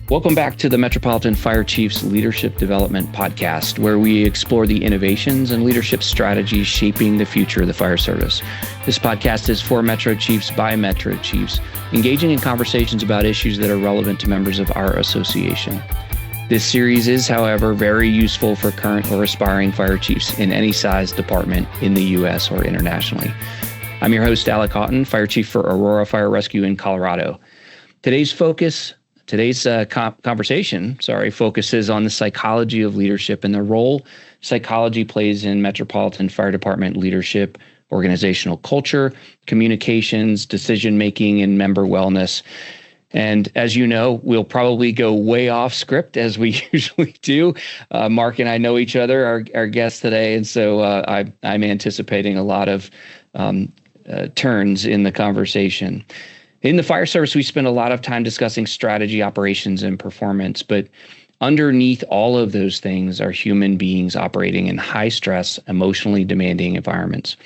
Welcome back to the Metropolitan Fire Chiefs Leadership Development Podcast, where we explore the innovations and leadership strategies shaping the future of the fire service. This podcast is for Metro Chiefs by Metro Chiefs, engaging in conversations about issues that are relevant to members of our association. This series is, however, very useful for current or aspiring fire chiefs in any size department in the U.S. or internationally. I'm your host, Alec Houghton, Fire Chief for Aurora Fire Rescue in Colorado. Today's conversation focuses on the psychology of leadership and the role psychology plays in Metropolitan Fire Department leadership, organizational culture, communications, decision-making, and member wellness. And as you know, we'll probably go way off script as we usually do. Mark and I know each other, our guests today, and so I'm anticipating a lot of turns in the conversation. In the fire service, we spend a lot of time discussing strategy, operations, and performance, but underneath all of those things are human beings operating in high-stress, emotionally demanding environments.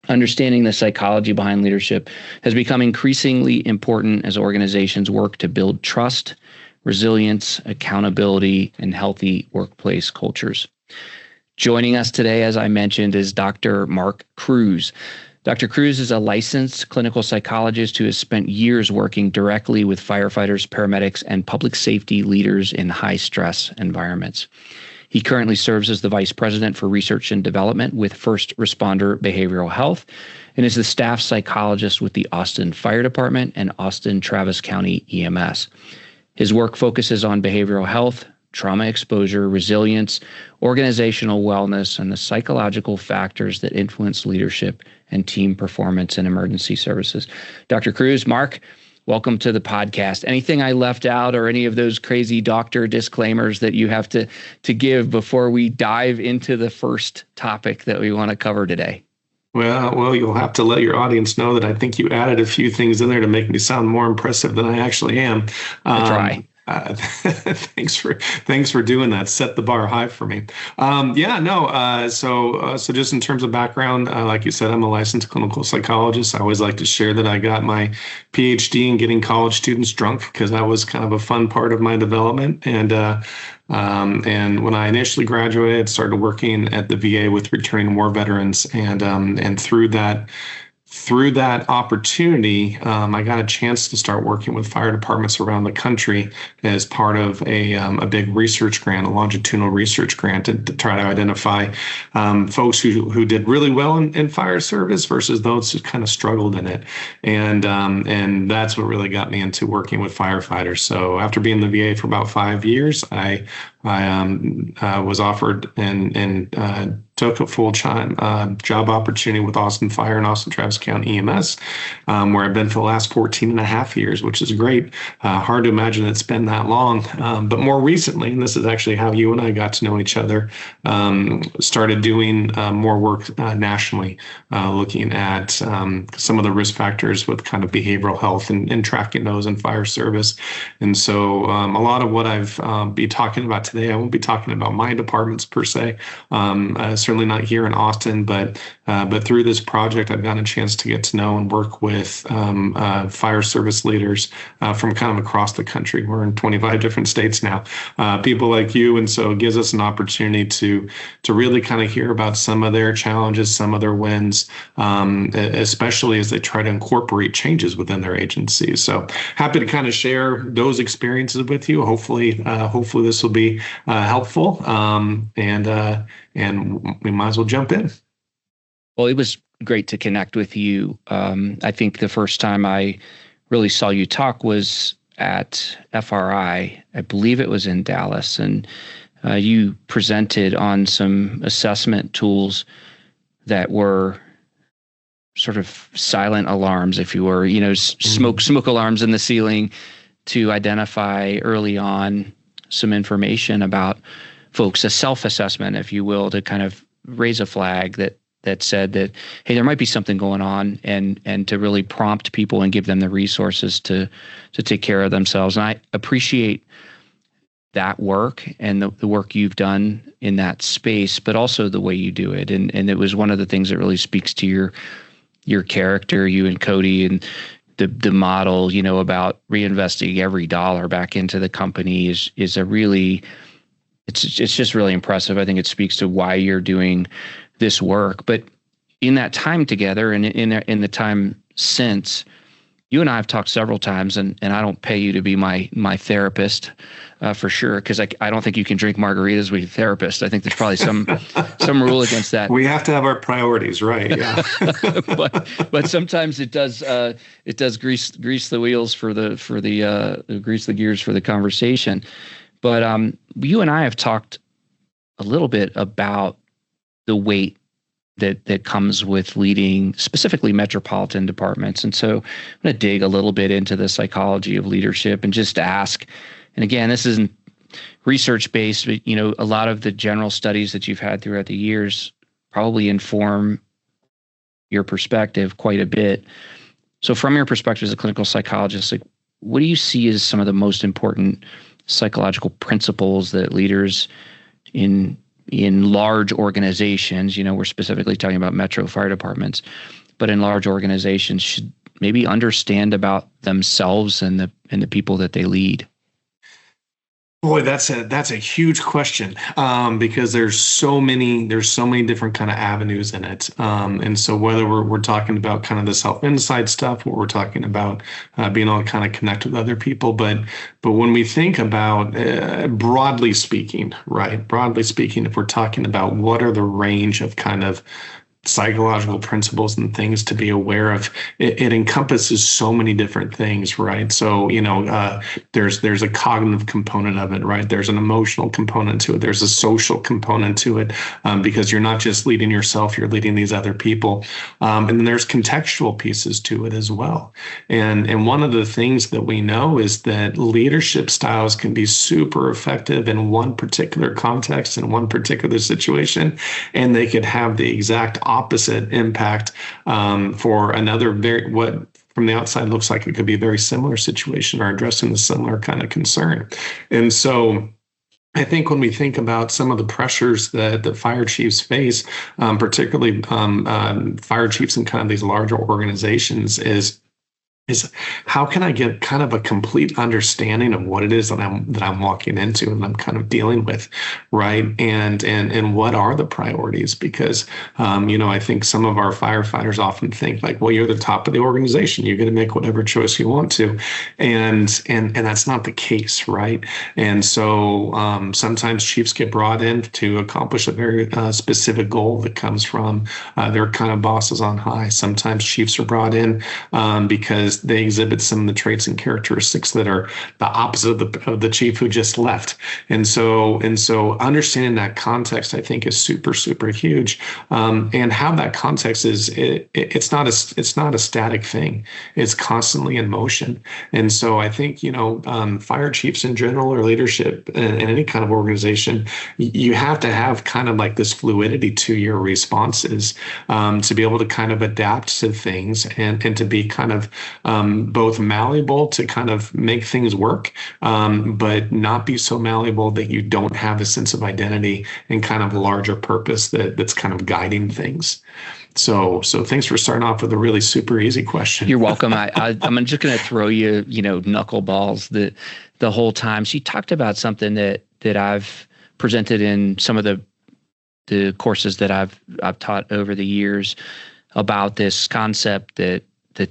Understanding the psychology behind leadership has become increasingly important as organizations work to build trust, resilience, accountability, and healthy workplace cultures. Joining us today, as I mentioned, is Dr. Marc Kruse. Dr. Kruse is a licensed clinical psychologist who has spent years working directly with firefighters, paramedics, and public safety leaders in high-stress environments. He currently serves as the Vice President for Research and Development with First Responder Behavioral Health and is the staff psychologist with the Austin Fire Department and Austin Travis County EMS. His work focuses on behavioral health, trauma exposure, resilience, organizational wellness, and the psychological factors that influence leadership and team performance in emergency services. Dr. Kruse, Mark, welcome to the podcast. Anything I left out or any of those crazy doctor disclaimers that you have to give before we dive into the first topic that we want to cover today? Well, you'll have to let your audience know that I think you added a few things in there to make me sound more impressive than I actually am. I try. Thanks for doing that. Set the bar high for me. So just in terms of background, like you said, I'm a licensed clinical psychologist. I always like to share that I got my PhD in getting college students drunk because that was kind of a fun part of my development. And when I initially graduated, started working at the VA with returning war veterans, and through that opportunity, I got a chance to start working with fire departments around the country as part of a big research grant, a longitudinal research grant to try to identify folks who did really well in fire service versus those who kind of struggled in it. And that's what really got me into working with firefighters. So after being in the VA for about 5 years, I was offered and took a full-time job opportunity with Austin Fire and Austin Travis County EMS, where I've been for the last 14 and a half years, which is great. Hard to imagine it's been that long. But more recently, and this is actually how you and I got to know each other, started doing more work nationally, looking at some of the risk factors with kind of behavioral health and tracking those in fire service. And so a lot of what I've be talking about today, I won't be talking about my departments per se, certainly not here in Austin, but through this project, I've gotten a chance to get to know and work with fire service leaders from kind of across the country. We're in 25 different states now, people like you, and so it gives us an opportunity to really kind of hear about some of their challenges, some of their wins, especially as they try to incorporate changes within their agencies. So happy to kind of share those experiences with you. Hopefully this will be helpful, and we might as well jump in. Well, it was great to connect with you. I think the first time I really saw you talk was at FRI. I believe it was in Dallas, and you presented on some assessment tools that were sort of silent alarms, if you were, smoke alarms in the ceiling to identify early on some information about folks, a self-assessment, if you will, to kind of raise a flag that said that, hey, there might be something going on, and to really prompt people and give them the resources to take care of themselves. And I appreciate that work and the work you've done in that space, but also the way you do it. And it was one of the things that really speaks to your character, you and Cody, and the model, about reinvesting every dollar back into the company is a really, it's just really impressive. I think it speaks to why you're doing this work. But in that time together and in the time since, you and I have talked several times, and I don't pay you to be my therapist for sure, because I don't think you can drink margaritas with your therapist. I think there's probably some rule against that. We have to have our priorities right. Yeah. but sometimes it does grease the wheels grease the gears for the conversation. But you and I have talked a little bit about the weight that comes with leading specifically metropolitan departments. And so I'm going to dig a little bit into the psychology of leadership and just ask, and again, this isn't research-based, but a lot of the general studies that you've had throughout the years probably inform your perspective quite a bit. So from your perspective as a clinical psychologist, like, what do you see as some of the most important psychological principles that leaders in large organizations, we're specifically talking about metro fire departments, but in large organizations should maybe understand about themselves and the people that they lead? Boy, that's a huge question, because there's so many different kind of avenues in it, and so whether we're talking about kind of the self-insight stuff, or we're talking about being able to kind of connect with other people, but when we think about broadly speaking, if we're talking about what are the range of kind of psychological principles and things to be aware of, it encompasses so many different things, right? So, there's a cognitive component of it, right? There's an emotional component to it. There's a social component to it, because you're not just leading yourself, you're leading these other people. And then there's contextual pieces to it as well. And one of the things that we know is that leadership styles can be super effective in one particular context, in one particular situation, and they could have the exact opposite impact for another what from the outside looks like it could be a very similar situation or addressing a similar kind of concern. And so I think when we think about some of the pressures that the fire chiefs face, particularly fire chiefs in kind of these larger organizations, is how can I get kind of a complete understanding of what it is that I'm walking into and I'm kind of dealing with, right? And what are the priorities? Because I think some of our firefighters often think like, well, you're the top of the organization, you're going to make whatever choice you want to, and that's not the case, right? And so sometimes chiefs get brought in to accomplish a very specific goal that comes from their kind of bosses on high. Sometimes chiefs are brought in because they exhibit some of the traits and characteristics that are the opposite of the chief who just left. And so understanding that context, I think, is super, super huge. And how that context is, it's not a static thing. It's constantly in motion. And so I think, fire chiefs in general, or leadership in any kind of organization, you have to have kind of like this fluidity to your responses, to be able to kind of adapt to things and to be kind of both malleable to kind of make things work, but not be so malleable that you don't have a sense of identity and kind of a larger purpose that's kind of guiding things. So thanks for starting off with a really super easy question. You're welcome. I'm just going to throw you, knuckleballs the whole time. So you talked about something that I've presented in some of the courses that I've taught over the years about this concept that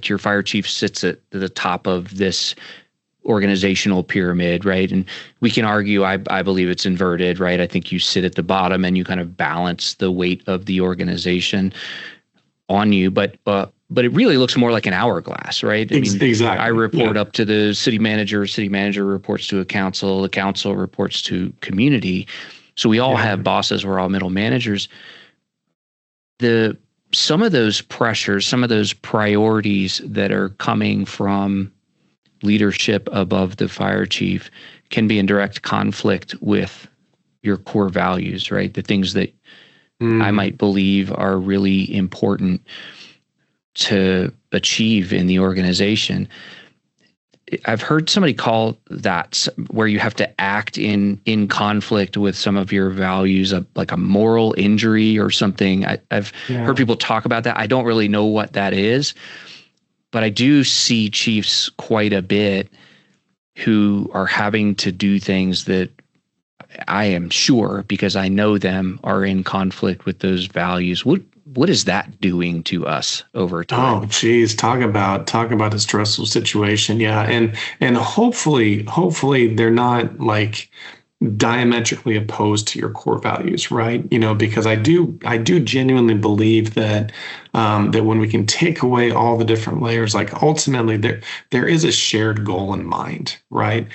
your fire chief sits at the top of this organizational pyramid, right? And we can argue, I believe it's inverted, right? I think you sit at the bottom and you kind of balance the weight of the organization on you, but it really looks more like an hourglass, right? I mean, exactly. I report up to the city manager reports to a council, the council reports to community. So we all have bosses, we're all middle managers. Some of those pressures, some of those priorities that are coming from leadership above the fire chief can be in direct conflict with your core values, right? The things that I might believe are really important to achieve in the organization. I've heard somebody call that where you have to act in conflict with some of your values, like a moral injury or something. I've heard people talk about that. I don't really know what that is, but I do see chiefs quite a bit who are having to do things that I am sure, because I know them, are in conflict with those values. What is that doing to us over time? Oh, geez, talk about a stressful situation. Yeah, and hopefully they're not like diametrically opposed to your core values, right? Because I do genuinely believe that that when we can take away all the different layers, like ultimately there is a shared goal in mind, right?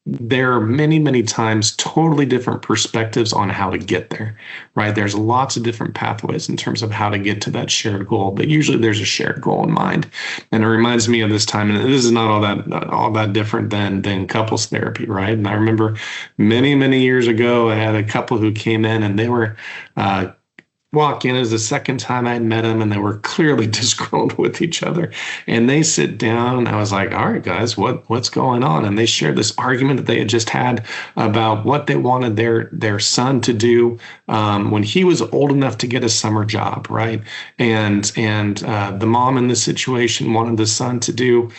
There are many times totally different perspectives on how to get there, right? There's lots of different pathways in terms of how to get to that shared goal, but usually there's a shared goal in mind. And it reminds me of this time, and this is not all that different than couples therapy, right? And I remember many years ago, I had a couple who came in and they were walk in as the second time I'd met them, and they were clearly disgruntled with each other. And they sit down, and I was like, "All right, guys, what's going on?" And they shared this argument that they had just had about what they wanted their son to do when he was old enough to get a summer job, right? And the mom in this situation wanted the son to do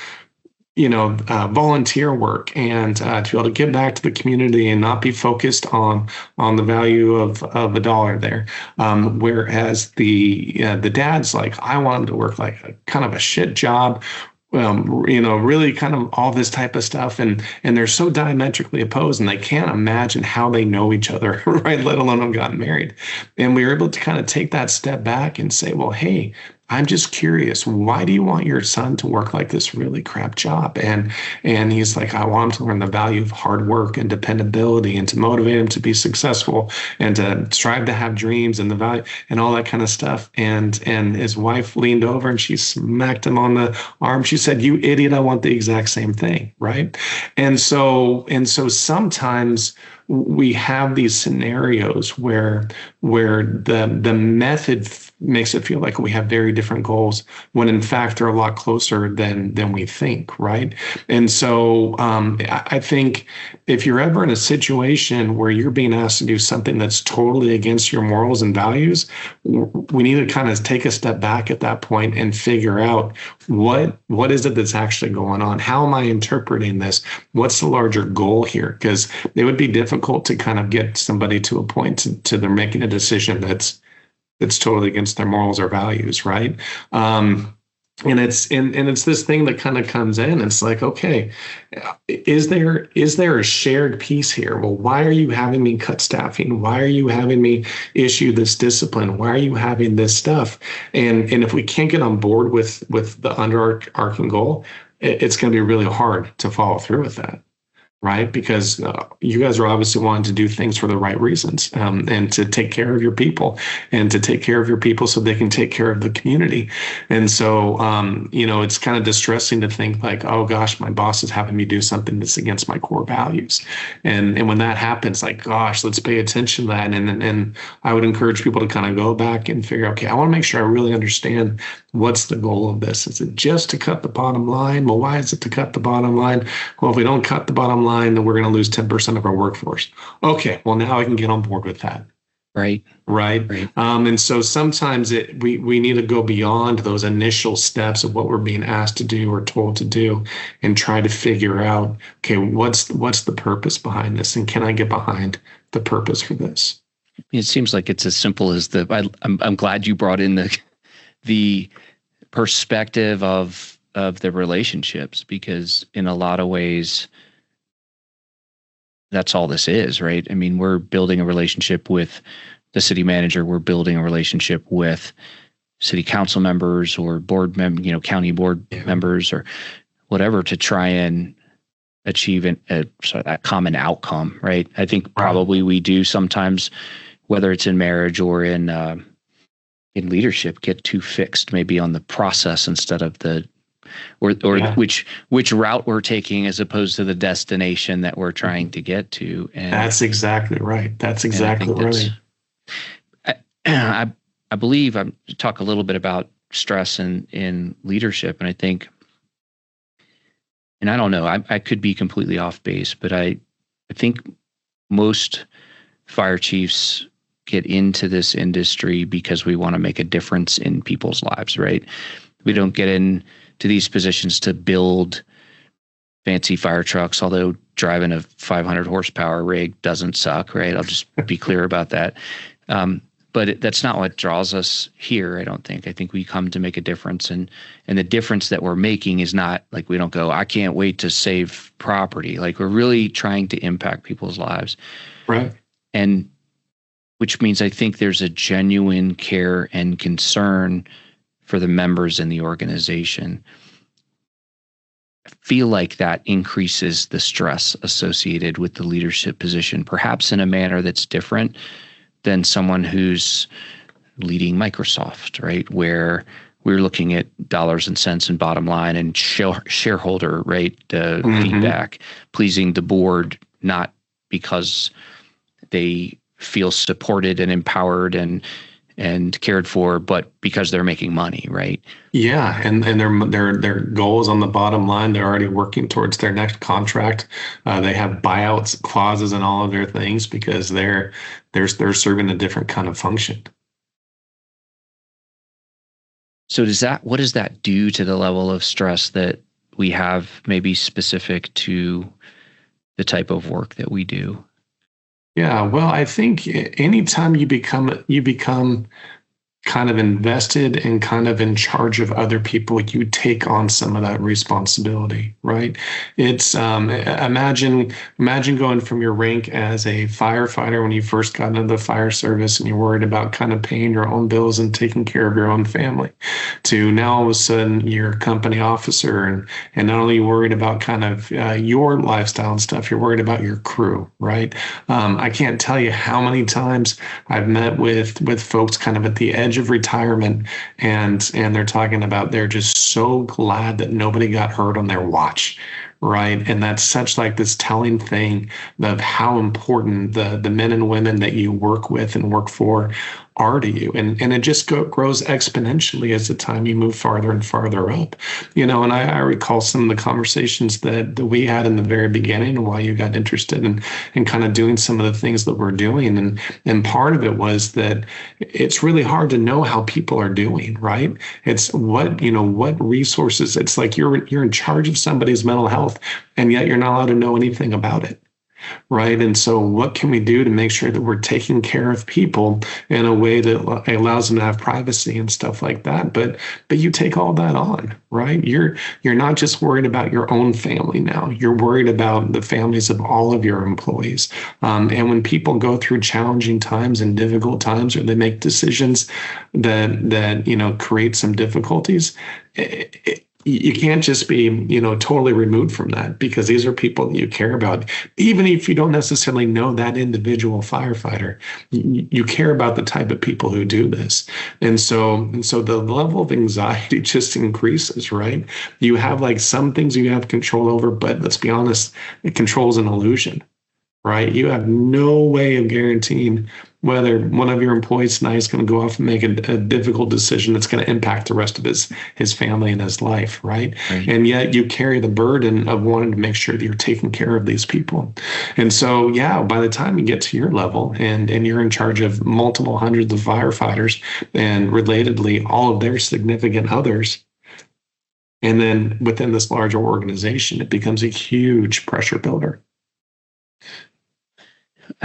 volunteer work and to be able to give back to the community and not be focused on the value of a dollar there. Whereas the dad's like, I want him to work like a kind of a shit job. Really kind of all this type of stuff. And they're so diametrically opposed, and they can't imagine how they know each other, right? Let alone have gotten married. And we were able to kind of take that step back and say, well, hey, I'm just curious. Why do you want your son to work like this really crap job? And he's like, I want him to learn the value of hard work and dependability, and to motivate him to be successful and to strive to have dreams and the value and all that kind of stuff. And his wife leaned over and she smacked him on the arm. She said, "You idiot! I want the exact same thing." Right? And so sometimes we have these scenarios where the method makes it feel like we have very different goals, when in fact they're a lot closer than we think, right? And so I think if you're ever in a situation where you're being asked to do something that's totally against your morals and values, we need to kind of take a step back at that point and figure out what is it that's actually going on? How am I interpreting this? What's the larger goal here? Because it would be difficult to kind of get somebody to a point to they're making a decision that's totally against their morals or values, right? And it's this thing that kind of comes in. It's like, okay, is there a shared piece here? Well, why are you having me cut staffing? Why are you having me issue this discipline? Why are you having this stuff? And if we can't get on board with the underarching goal, it's going to be really hard to follow through with that. Right? Because you guys are obviously wanting to do things for the right reasons, and to take care of your people, and to take care of your people so they can take care of the community. And so, it's kind of distressing to think like, oh gosh, my boss is having me do something that's against my core values. And when that happens, like, gosh, let's pay attention to that. And I would encourage people to kind of go back and figure, okay, I want to make sure I really understand what's the goal of this. Is it just to cut the bottom line? Well, why is it to cut the bottom line? Well, if we don't cut the bottom line, then we're going to lose 10% of our workforce. Okay, well, now I can get on board with that. Right. And so sometimes we need to go beyond those initial steps of what we're being asked to do or told to do, and try to figure out, okay, what's the purpose behind this, and can I get behind the purpose for this? It seems like it's as simple as I'm glad you brought in the perspective of the relationships, because in a lot of ways, that's all this is, right? I mean, we're building a relationship with the city manager. We're building a relationship with city council members or county board members or whatever, to try and achieve a common outcome, right? I think probably we do sometimes, whether it's in marriage or in leadership, get too fixed maybe on the process instead of which route we're taking, as opposed to the destination that we're trying to get to. And that's exactly right. That's exactly right. I believe I talk a little bit about stress in leadership, and I think, and I don't know, I could be completely off base, but I think most fire chiefs get into this industry because we want to make a difference in people's lives, right? We don't get into these positions to build fancy fire trucks, although driving a 500 horsepower rig doesn't suck, right? I'll just be clear about that. But that's not what draws us here, I don't think. I think we come to make a difference. And the difference that we're making is not like we don't go, I can't wait to save property. Like we're really trying to impact people's lives. Right. And which means I think there's a genuine care and concern for the members in the organization. I feel like that increases the stress associated with the leadership position, perhaps in a manner that's different than someone who's leading Microsoft, right? Where we're looking at dollars and cents and bottom line and shareholder, right? Feedback, pleasing the board, not because they feel supported and empowered and cared for, but because they're making money, right? Yeah, and their goals on the bottom line. They're already working towards their next contract. They have buyouts clauses and all of their things because they're serving a different kind of function. So what does that do to the level of stress that we have, maybe specific to the type of work that we do? Yeah, well, I think anytime you become kind of invested and kind of in charge of other people, you take on some of that responsibility, right? It's imagine going from your rank as a firefighter when you first got into the fire service and you're worried about kind of paying your own bills and taking care of your own family, to now all of a sudden you're a company officer and not only worried about kind of your lifestyle and stuff, you're worried about your crew, right? I can't tell you how many times I've met with folks kind of at the edge of retirement and they're talking about they're just so glad that nobody got hurt on their watch, right? And that's such like this telling thing of how important the men and women that you work with and work for are to you. And it just grows exponentially as the time you move farther and farther up. And I recall some of the conversations that we had in the very beginning and why you got interested in kind of doing some of the things that we're doing. And part of it was that it's really hard to know how people are doing, right? It's what resources. It's like you're in charge of somebody's mental health, and yet you're not allowed to know anything about it. Right. And so what can we do to make sure that we're taking care of people in a way that allows them to have privacy and stuff like that? But you take all that on, right? You're not just worried about your own family now. You're worried about the families of all of your employees. And when people go through challenging times and difficult times, or they make decisions that create some difficulties, you can't just be, totally removed from that, because these are people that you care about. Even if you don't necessarily know that individual firefighter, you care about the type of people who do this. And so the level of anxiety just increases, right? You have like some things you have control over, but let's be honest, control is an illusion, right? You have no way of guaranteeing whether one of your employees tonight is going to go off and make a difficult decision that's going to impact the rest of his family and his life, right? And yet you carry the burden of wanting to make sure that you're taking care of these people. And so, yeah, by the time you get to your level and you're in charge of multiple hundreds of firefighters and relatedly all of their significant others, and then within this larger organization, it becomes a huge pressure builder.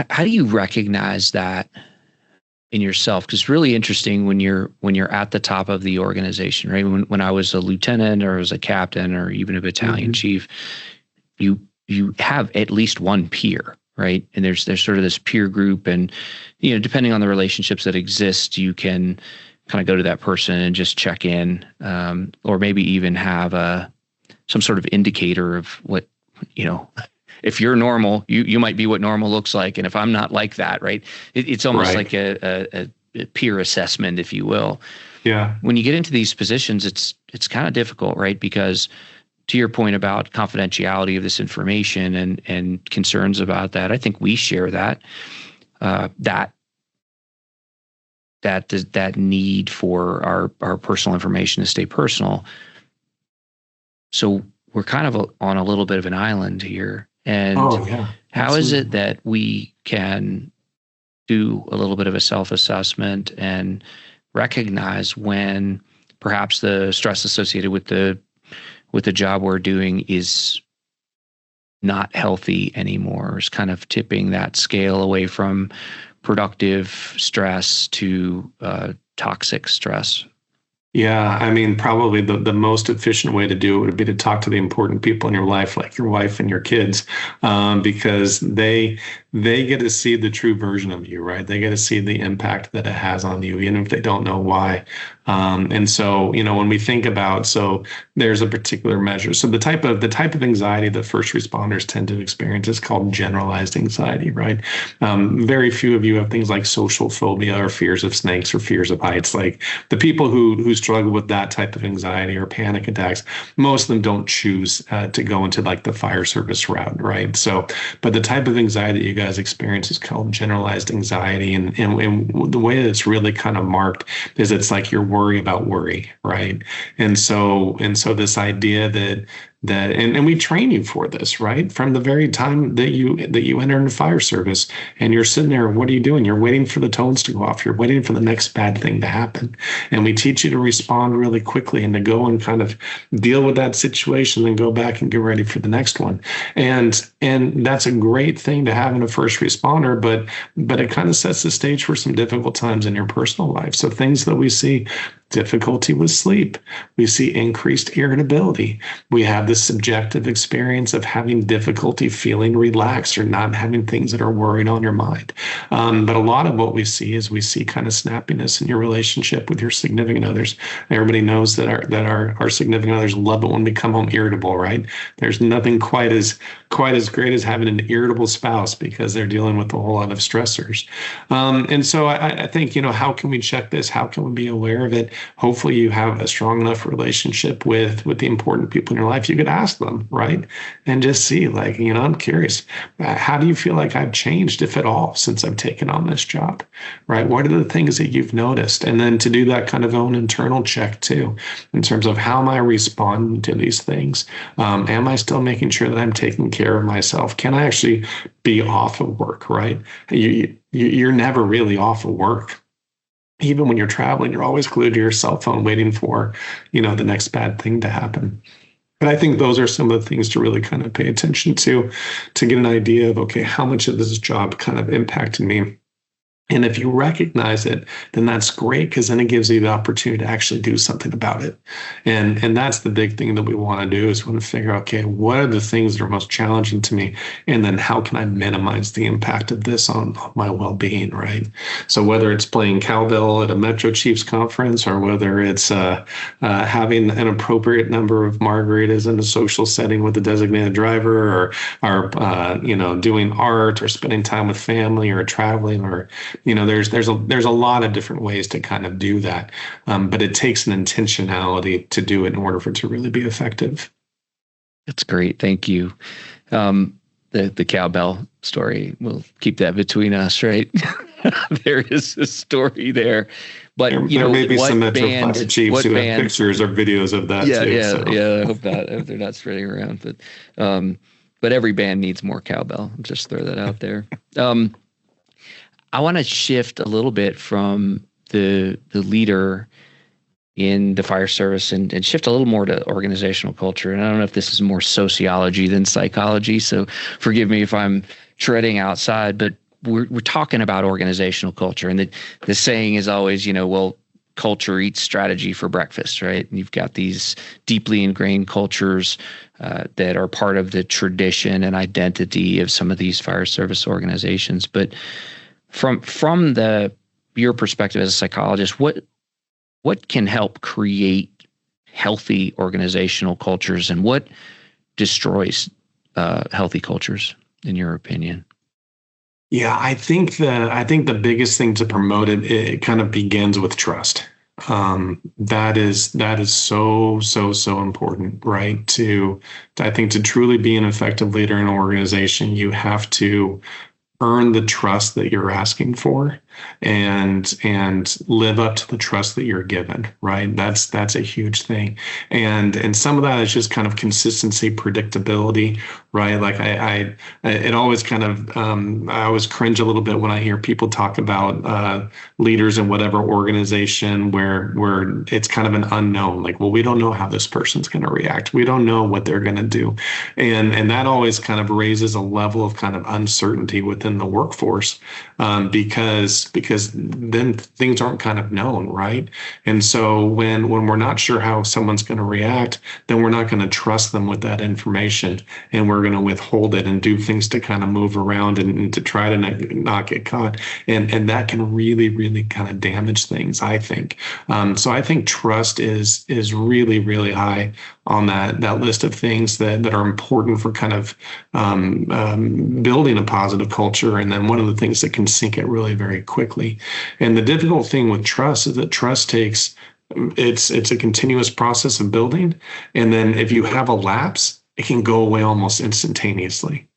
How do you recognize that in yourself? Because it's really interesting when you're at the top of the organization, right? When I was a lieutenant or as a captain or even a battalion chief, you have at least one peer, right? And there's sort of this peer group, and depending on the relationships that exist, you can kind of go to that person and just check in, or maybe even have some sort of indicator of what if you're normal, you might be what normal looks like. And if I'm not like that, right, it's almost like a peer assessment, if you will. Yeah. When you get into these positions, it's kind of difficult, right? Because to your point about confidentiality of this information and concerns about that, I think we share that need for our personal information to stay personal. So we're kind of on a little bit of an island here. And how is it that we can do a little bit of a self-assessment and recognize when perhaps the stress associated with the job we're doing is not healthy anymore. It's kind of tipping that scale away from productive stress to toxic stress. Yeah, I mean, probably the most efficient way to do it would be to talk to the important people in your life, like your wife and your kids, because they get to see the true version of you, right? They get to see the impact that it has on you, even if they don't know why. And so, when we think about, so there's a particular measure. So the type of anxiety that first responders tend to experience is called generalized anxiety, right? Very few of you have things like social phobia or fears of snakes or fears of heights. Like the people who struggle with that type of anxiety or panic attacks, most of them don't choose to go into like the fire service route, right? So, but the type of anxiety you guys experience is called generalized anxiety, and the way that it's really kind of marked is it's like you're worry about worry, right? And so this idea that and we train you for this, right? From the very time that you enter into fire service and you're sitting there, what are you doing? You're waiting for the tones to go off. You're waiting for the next bad thing to happen. And we teach you to respond really quickly and to go and kind of deal with that situation and go back and get ready for the next one. And that's a great thing to have in a first responder, but it kind of sets the stage for some difficult times in your personal life. So things that we see: difficulty with sleep. We see increased irritability. We have this subjective experience of having difficulty feeling relaxed or not having things that are worried on your mind. But a lot of what we see is kind of snappiness in your relationship with your significant others. Everybody knows that our significant others love it when we come home irritable, right? There's nothing quite as great as having an irritable spouse because they're dealing with a whole lot of stressors. And so I think, how can we check this? How can we be aware of it? Hopefully you have a strong enough relationship with the important people in your life. You could ask them, right? And just see, like, I'm curious, how do you feel like I've changed, if at all, since I've taken on this job, right? What are the things that you've noticed? And then to do that kind of own internal check too, in terms of how am I responding to these things? Am I still making sure that I'm taking care of myself? Can I actually be off of work, right? You're never really off of work. Even when you're traveling, you're always glued to your cell phone waiting for, the next bad thing to happen. But I think those are some of the things to really kind of pay attention to get an idea of, okay, how much of this job kind of impacted me. And if you recognize it, then that's great, because then it gives you the opportunity to actually do something about it. And that's the big thing that we want to do, is we want to figure out, okay, what are the things that are most challenging to me? And then how can I minimize the impact of this on my well-being, right? So whether it's playing cowbell at a Metro Chiefs conference, or whether it's having an appropriate number of margaritas in a social setting with a designated driver, or doing art, or spending time with family, or traveling, or there's a lot of different ways to kind of do that, but it takes an intentionality to do it in order for it to really be effective. That's great. Thank you. The cowbell story, we'll keep that between us, right? There is a story there, but there may be some Metro Fighter Chiefs who have pictures or videos of that. Yeah, too, yeah. I hope that they're not spreading around, but every band needs more cowbell. Just throw that out there. I want to shift a little bit from the leader in the fire service and shift a little more to organizational culture. And I don't know if this is more sociology than psychology, so forgive me if I'm treading outside, but we're talking about organizational culture. And the saying is always, well, culture eats strategy for breakfast, right? And you've got these deeply ingrained cultures that are part of the tradition and identity of some of these fire service organizations. But from your perspective as a psychologist, what can help create healthy organizational cultures, and what destroys healthy cultures, in your opinion? Yeah, I think the biggest thing to promote it kind of begins with trust. That is so important, right? I think to truly be an effective leader in an organization, you have to earn the trust that you're asking for. and live up to the trust that you're given, right? That's a huge thing. And some of that is just kind of consistency, predictability, right? Like it always kind of I always cringe a little bit when I hear people talk about leaders in whatever organization where it's kind of an unknown. Like, well, we don't know how this person's going to react. We don't know what they're going to do, and that always kind of raises a level of kind of uncertainty within the workforce, because then things aren't kind of known, right? And so when we're not sure how someone's going to react, then we're not going to trust them with that information, and we're going to withhold it and do things to kind of move around and to try to not get caught, and that can really kind of damage things, I think. So I think trust is really high on that list of things that are important for kind of building a positive culture. And then one of the things that can sink it really very quickly. And the difficult thing with trust is that trust takes, it's a continuous process of building. And then if you have a lapse, it can go away almost instantaneously.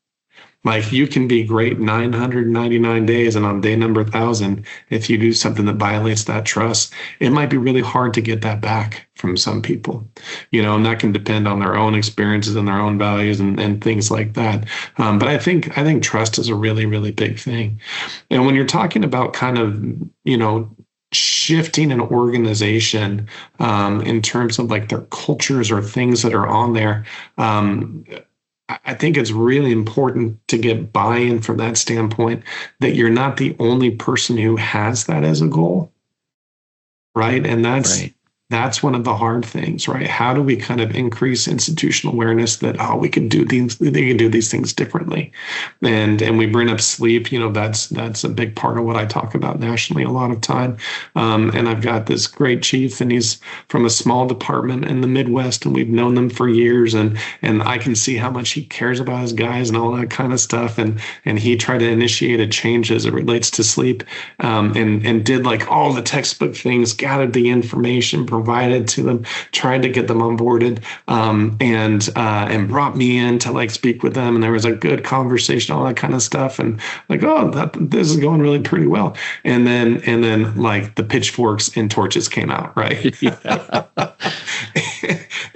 Like, you can be great 999 days, and on day number 1,000, if you do something that violates that trust, it might be really hard to get that back from some people, and that can depend on their own experiences and their own values and things like that. But I think trust is a really big thing. And when you're talking about kind of, shifting an organization in terms of like their cultures or things that are on there, I think it's really important to get buy-in from that standpoint, that you're not the only person who has that as a goal, right? And that's one of the hard things, right? How do we kind of increase institutional awareness that, they can do these things differently? And we bring up sleep, that's a big part of what I talk about nationally a lot of time. And I've got this great chief, and he's from a small department in the Midwest, and we've known them for years, and I can see how much he cares about his guys and all that kind of stuff. And he tried to initiate a change as it relates to sleep, and did like all the textbook things, gathered the information, provided to them, tried to get them onboarded, and brought me in to like speak with them. And there was a good conversation, all that kind of stuff. And like, this is going really pretty well. And then like the pitchforks and torches came out, right?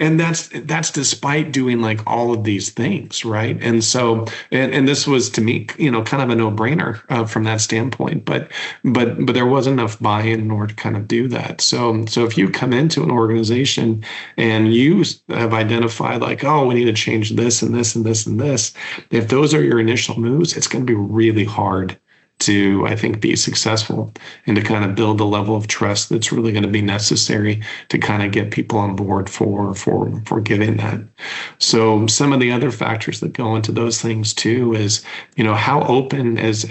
And that's despite doing like all of these things, right? And so, and this was to me, kind of a no-brainer from that standpoint. But there wasn't enough buy-in in order to kind of do that. So if you come into an organization and you have identified like, we need to change this and this and this and this, if those are your initial moves, it's going to be really hard to, I think, be successful and to kind of build the level of trust that's really going to be necessary to kind of get people on board for getting that. So some of the other factors that go into those things too is, how open as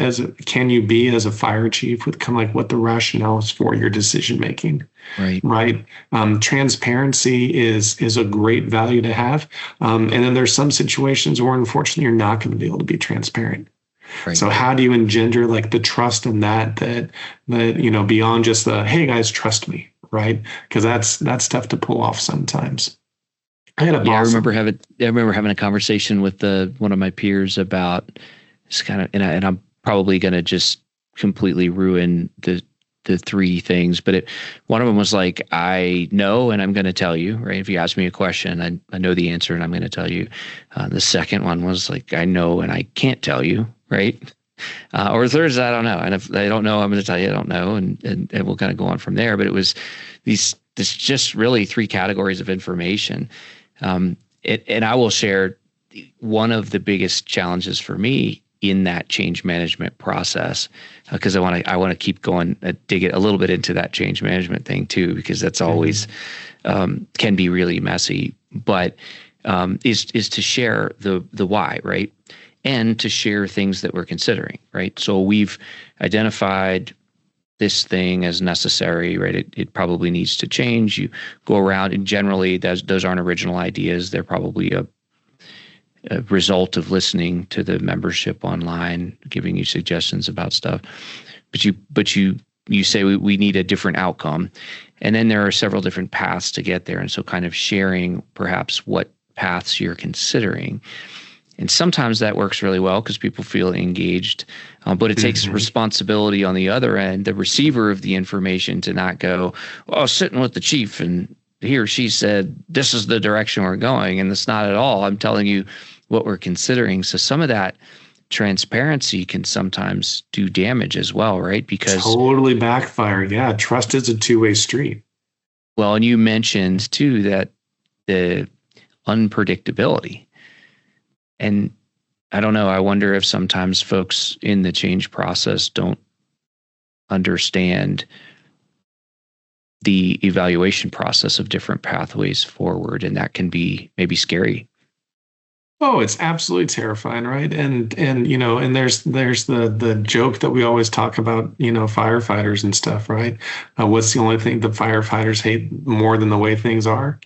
can you be as a fire chief with kind of like what the rationale is for your decision making. Right. Transparency is a great value to have. And then there's some situations where unfortunately you're not going to be able to be transparent. Right. So how do you engender like the trust in that beyond just the, hey guys, trust me, right? Because that's tough to pull off sometimes. I remember having a conversation with one of my peers about this kind of, and I'm probably going to just completely ruin the three things, but one of them was like, I know, and I'm going to tell you, right? If you ask me a question, I know the answer and I'm going to tell you. The second one was like, I know, and I can't tell you, right? Or the third is, I don't know. And if I don't know, I'm going to tell you I don't know. And we'll kind of go on from there. But it was this just really three categories of information. And I will share one of the biggest challenges for me in that change management process, because I want to keep going, dig it a little bit into that change management thing too, because that's always can be really messy, but is to share the why, right? And to share things that we're considering, right? So we've identified this thing as necessary, right? It probably needs to change. You go around, and generally those aren't original ideas. They're probably a result of listening to the membership online, giving you suggestions about stuff. But you say we need a different outcome. And then there are several different paths to get there. And so kind of sharing perhaps what paths you're considering. And sometimes that works really well because people feel engaged, but it takes responsibility on the other end, the receiver of the information, to not go, oh, sitting with the chief and he or she said, this is the direction we're going. And it's not at all. I'm telling you what we're considering. So some of that transparency can sometimes do damage as well, right? Because totally backfire. Yeah. Trust is a two-way street. Well, and you mentioned too that the unpredictability. And I don't know, I wonder if sometimes folks in the change process don't understand the evaluation process of different pathways forward, and that can be maybe scary. Oh, it's absolutely terrifying, right? And there's the joke that we always talk about, firefighters and stuff, right? What's the only thing the firefighters hate more than the way things are?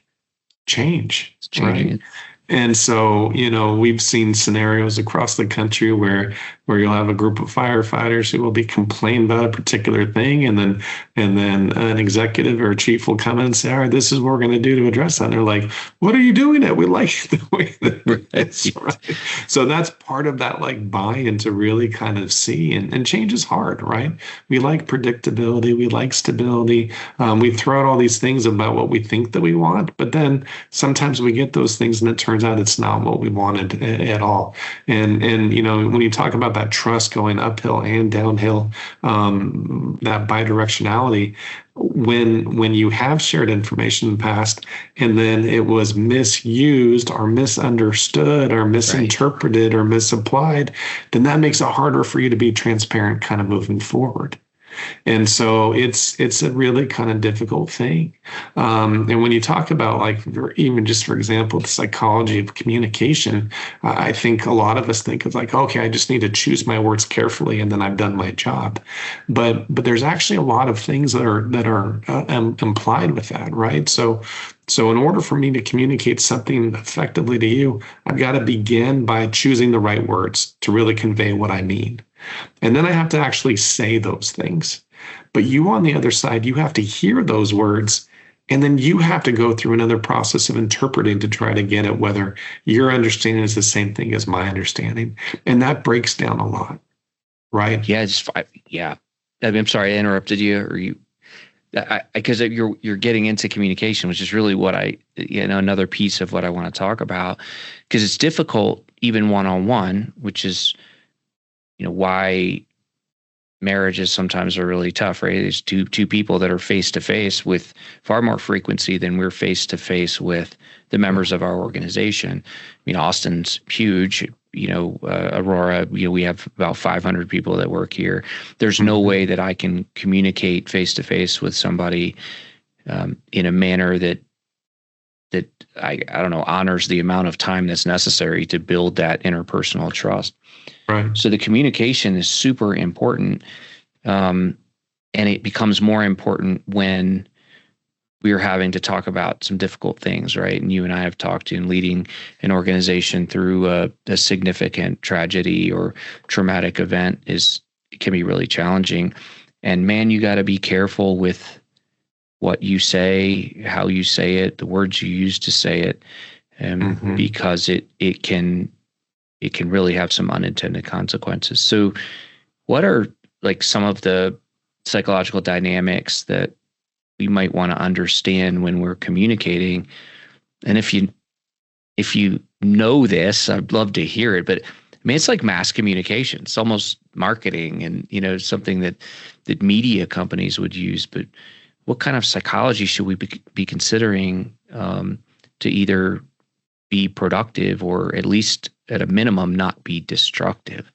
Change, It's changing. right? And so, we've seen scenarios across the country where you'll have a group of firefighters who will be complaining about a particular thing, and then an executive or a chief will come in and say, all right, this is what we're going to do to address that. And they're like, what are you doing it? We like it the way that it is, right? So that's part of that buy-in to really kind of see, and change is hard, right? We like predictability, we like stability. We throw out all these things about what we think that we want, but then sometimes we get those things and it turns out it's not what we wanted at all. And when you talk about that trust going uphill and downhill, that bidirectionality, when you have shared information in the past and then it was misused or misunderstood or misinterpreted or misapplied, then that makes it harder for you to be transparent kind of moving forward. And so it's a really kind of difficult thing. And when you talk about even just, for example, the psychology of communication, I think a lot of us think of okay, I just need to choose my words carefully and then I've done my job. But there's actually a lot of things that are implied with that, right? So in order for me to communicate something effectively to you, I've got to begin by choosing the right words to really convey what I mean. And then I have to actually say those things. But you on the other side, you have to hear those words, and then you have to go through another process of interpreting to try to get at whether your understanding is the same thing as my understanding. And that breaks down a lot, right? Yeah, I'm sorry I interrupted you, or because you're getting into communication, which is really what another piece of what I want to talk about, because it's difficult even one-on-one, which is why marriages sometimes are really tough, right? There's two people that are face to face with far more frequency than we're face to face with the members of our organization. Austin's huge. Aurora, we have about 500 people that work here. There's no way that I can communicate face to face with somebody in a manner that I don't know, honors the amount of time that's necessary to build that interpersonal trust. Right. So the communication is super important. And it becomes more important when we are having to talk about some difficult things, right? And you and I have talked in leading an organization through a significant tragedy or traumatic event can be really challenging. And man, you got to be careful with what you say, how you say it, the words you use to say it, because it can really have some unintended consequences. So what are some of the psychological dynamics that we might want to understand when we're communicating? And if you know this, I'd love to hear it, but it's like mass communication. It's almost marketing and, something that media companies would use, but what kind of psychology should we be considering to either be productive or at least at a minimum not be destructive?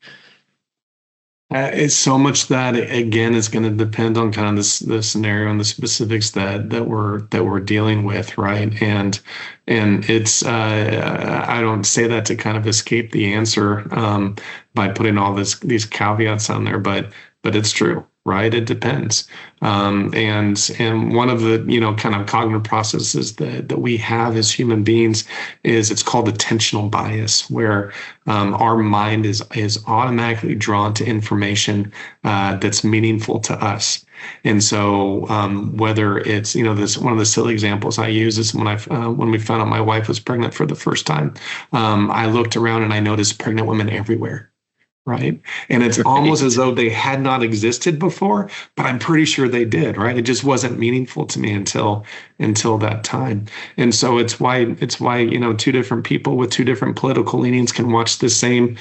It's so much that again is going to depend on kind of the scenario and the specifics that we're dealing with, right? And it's I don't say that to kind of escape the answer by putting all these caveats on there, but it's true. Right. It depends. And one of the, kind of cognitive processes that we have as human beings it's called attentional bias, where our mind is automatically drawn to information that's meaningful to us. And so whether it's, this one of the silly examples I use is when we found out my wife was pregnant for the first time, I looked around and I noticed pregnant women everywhere. Right. And it's almost as though they had not existed before, but I'm pretty sure they did. Right. It just wasn't meaningful to me until that time. And so it's why, two different people with two different political leanings can watch the same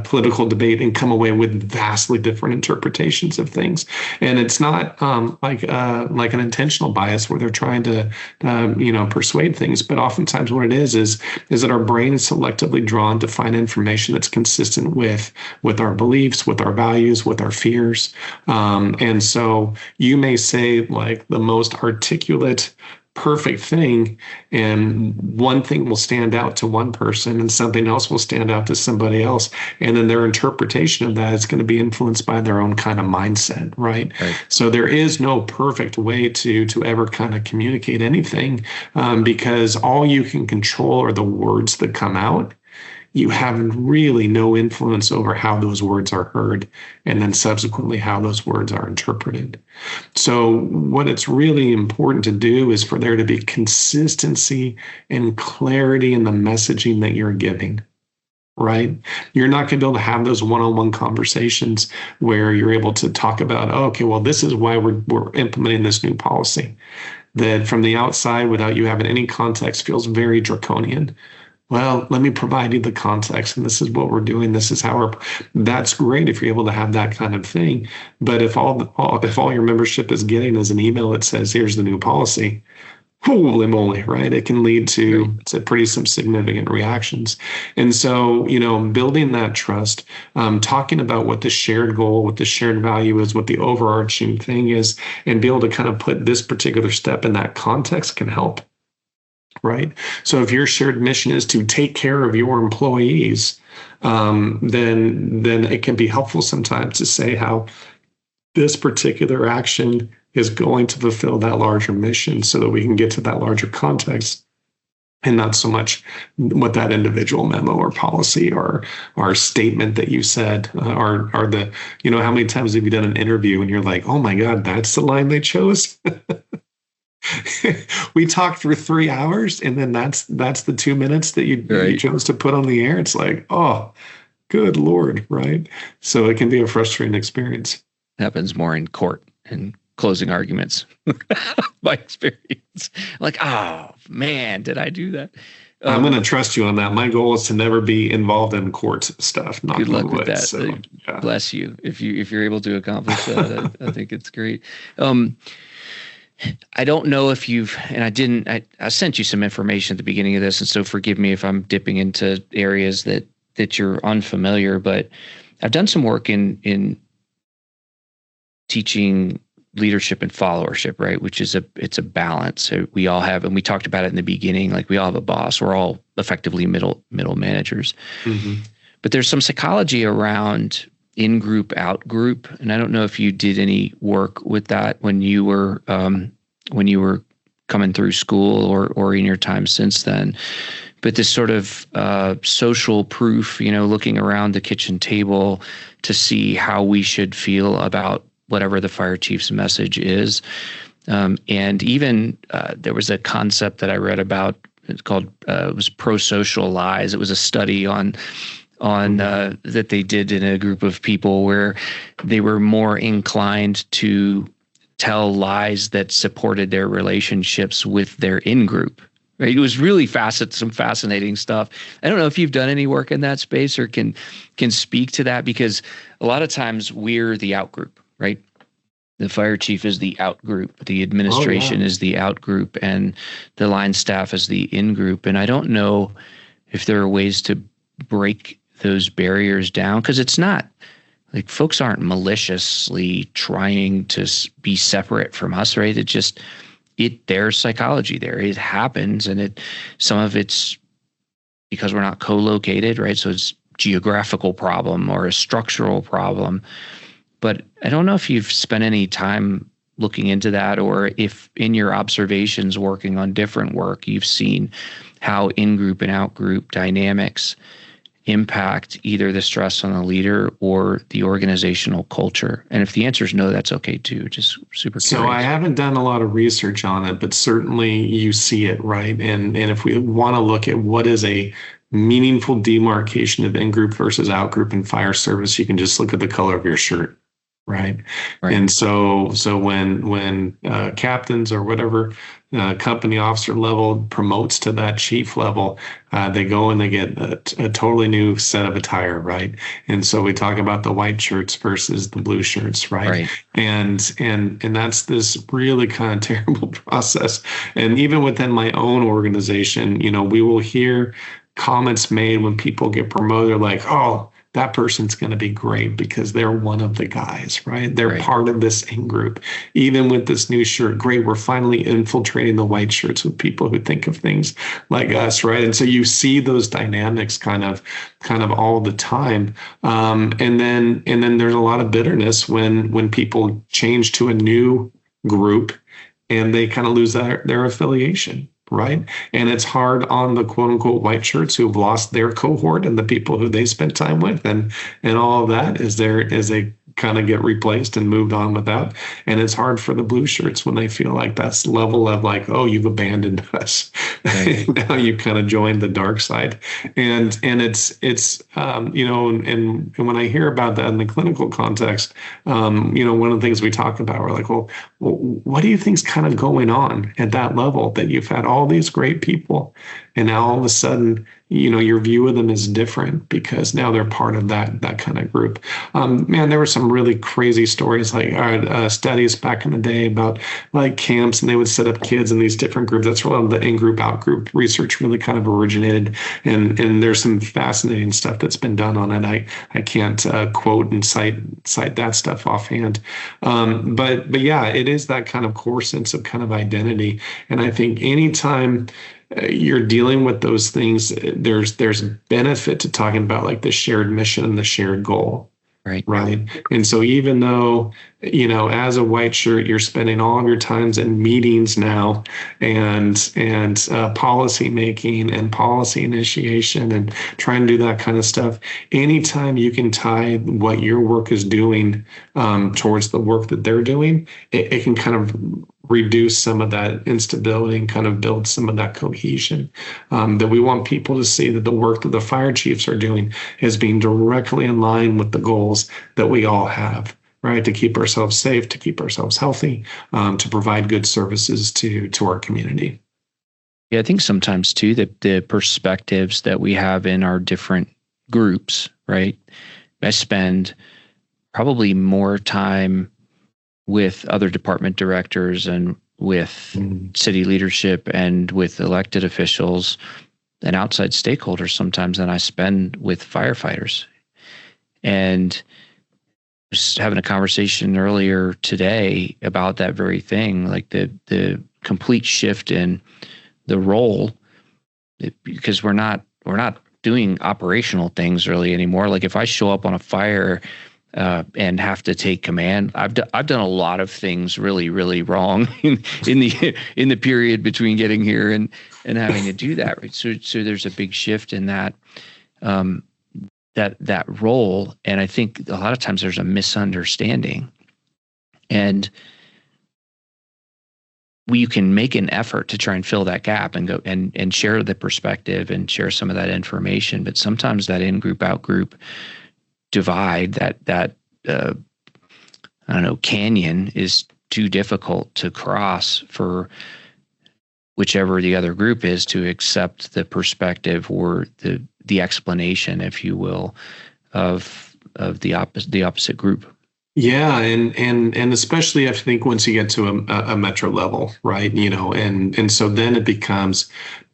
political debate and come away with vastly different interpretations of things. And it's not like an intentional bias where they're trying to, persuade things. But oftentimes what it is that our brain is selectively drawn to find information that's consistent with our beliefs, with our values, with our fears. And so you may say like the most articulate, perfect thing, and one thing will stand out to one person and something else will stand out to somebody else. And then their interpretation of that is going to be influenced by their own kind of mindset, right? So there is no perfect way to ever kind of communicate anything, because all you can control are the words that come out. You have really no influence over how those words are heard and then subsequently how those words are interpreted. So what it's really important to do is for there to be consistency and clarity in the messaging that you're giving, right? You're not going to be able to have those one-on-one conversations where you're able to talk about, oh, okay, well, this is why we're implementing this new policy that from the outside, without you having any context, feels very draconian. Well, let me provide you the context, and this is what we're doing. This is how that's great if you're able to have that kind of thing. But if all your membership is getting is an email that says, here's the new policy, holy moly, right? It can lead to pretty some significant reactions. And so, building that trust, talking about what the shared goal, what the shared value is, what the overarching thing is, and be able to kind of put this particular step in that context can help. Right. So if your shared mission is to take care of your employees, then it can be helpful sometimes to say how this particular action is going to fulfill that larger mission so that we can get to that larger context and not so much what that individual memo or policy or statement that you said are the, how many times have you done an interview and you're like, oh my God, that's the line they chose? We talked for 3 hours and then that's the 2 minutes that you chose to put on the air. It's like, oh, good Lord, right? So it can be a frustrating experience. Happens more in court and closing arguments. My experience. Like, oh man, did I do that? I'm going to trust you on that. My goal is to never be involved in court stuff. Good luck with that. So, bless you if you're able to accomplish that. I think it's great. I don't know if I sent you some information at the beginning of this, and so forgive me if I'm dipping into areas that you're unfamiliar, but I've done some work in teaching leadership and followership, right? Which is it's a balance. So we all have, and we talked about it in the beginning, like we all have a boss. We're all effectively middle managers. Mm-hmm. But there's some psychology around in-group, out-group. And I don't know if you did any work with that when you were coming through school or in your time since then. But this sort of social proof, looking around the kitchen table to see how we should feel about whatever the fire chief's message is. And even there was a concept that I read about. It's called it was pro-social lies. It was a study on that they did in a group of people where they were more inclined to tell lies that supported their relationships with their in-group. Right? It was really some fascinating stuff. I don't know if you've done any work in that space or can speak to that, because a lot of times we're the out-group, right? The fire chief is the out-group, the administration is the out-group, and the line staff is the in-group. And I don't know if there are ways to break those barriers down, because it's not like folks aren't maliciously trying to be separate from us, right? There's psychology there. It happens, and some of it's because we're not co-located, right? So it's geographical problem or a structural problem. But I don't know if you've spent any time looking into that, or if in your observations working on different work, you've seen how in-group and out-group dynamics impact either the stress on the leader or the organizational culture? And if the answer is no, that's okay too. Just super curious. So I haven't done a lot of research on it, but certainly you see it, right? And if we want to look at what is a meaningful demarcation of in-group versus out-group in fire service, you can just look at the color of your shirt. Right. And so when captains or whatever company officer level promotes to that chief level, they go and they get a totally new set of attire. Right. And so we talk about the white shirts versus the blue shirts. Right. And that's this really kind of terrible process. And even within my own organization, we will hear comments made when people get promoted like, oh, that person's going to be great because they're one of the guys, right? They're part of this in-group. Even with this new shirt, great, we're finally infiltrating the white shirts with people who think of things like us, right? And so you see those dynamics kind of all the time. And then there's a lot of bitterness when people change to a new group and they kind of lose their affiliation. Right. And it's hard on the quote unquote white shirts who've lost their cohort and the people who they spent time with and all of that as they kind of get replaced and moved on with that. And it's hard for the blue shirts when they feel like that's level of like, oh, you've abandoned us. Right. Now you've kind of joined the dark side. And it's and when I hear about that in the clinical context, one of the things we talk about, we're like, well, what do you think's kind of going on at that level that you've had all these great people and now all of a sudden, your view of them is different because now they're part of that kind of group. Man, there were some really crazy stories, like studies back in the day about like camps, and they would set up kids in these different groups. That's where the in-group, out-group research really kind of originated. And there's some fascinating stuff that's been done on it. I can't quote and cite that stuff offhand. But yeah, it is that kind of core sense of kind of identity. And I think anytime you're dealing with those things, there's benefit to talking about like the shared mission and the shared goal. Right. And so even though, as a white shirt, you're spending all of your times in meetings now and policy making and policy initiation and trying to do that kind of stuff, anytime you can tie what your work is doing towards the work that they're doing, it can kind of reduce some of that instability and kind of build some of that cohesion that we want people to see that the work that the fire chiefs are doing is being directly in line with the goals that we all have, right? To keep ourselves safe, to keep ourselves healthy, to provide good services to our community. Yeah, I think sometimes too that the perspectives that we have in our different groups, right? I spend probably more time with other department directors and with city leadership and with elected officials and outside stakeholders sometimes than I spend with firefighters. And just having a conversation earlier today about that very thing, like the complete shift in the role, because we're not doing operational things really anymore. Like if I show up on a fire and have to take command, I've done a lot of things really, really wrong in the period between getting here and having to do that. Right. So there's a big shift in that that role, and I think a lot of times there's a misunderstanding, and you can make an effort to try and fill that gap and go and share the perspective and share some of that information, but sometimes that in-group, out-group divide, that canyon is too difficult to cross for whichever the other group is to accept the perspective or the explanation, if you will, of the opposite group. Yeah, and especially I think once you get to a metro level, right? And so then it becomes,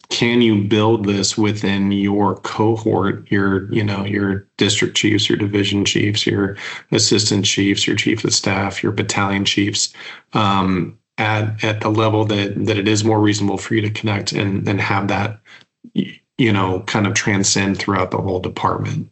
can you build this within your cohort, your district chiefs, your division chiefs, your assistant chiefs, your chief of staff, your battalion chiefs, at the level that it is more reasonable for you to connect and have that, kind of transcend throughout the whole department.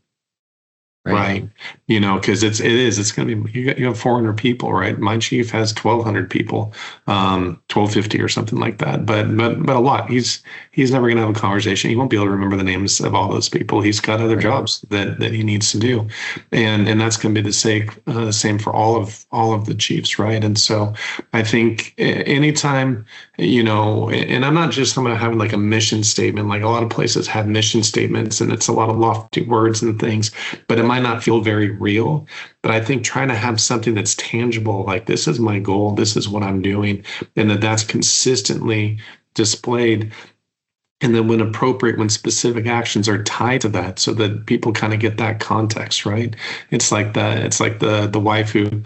Right. Because it's going to be, you have 400 people, right? My chief has 1,200 people, 1,250 or something like that. But a lot. He's never going to have a conversation. He won't be able to remember the names of all those people. He's got other jobs that he needs to do, and that's going to be the same for all of the chiefs, right? And so I think anytime, and I'm not just someone having like a mission statement. Like a lot of places have mission statements, and it's a lot of lofty words and things, but it might not feel very real. But I think trying to have something that's tangible, like this is my goal, this is what I'm doing, and that's consistently displayed. And then when appropriate, when specific actions are tied to that, so that people kind of get that context, right? It's like the wife who,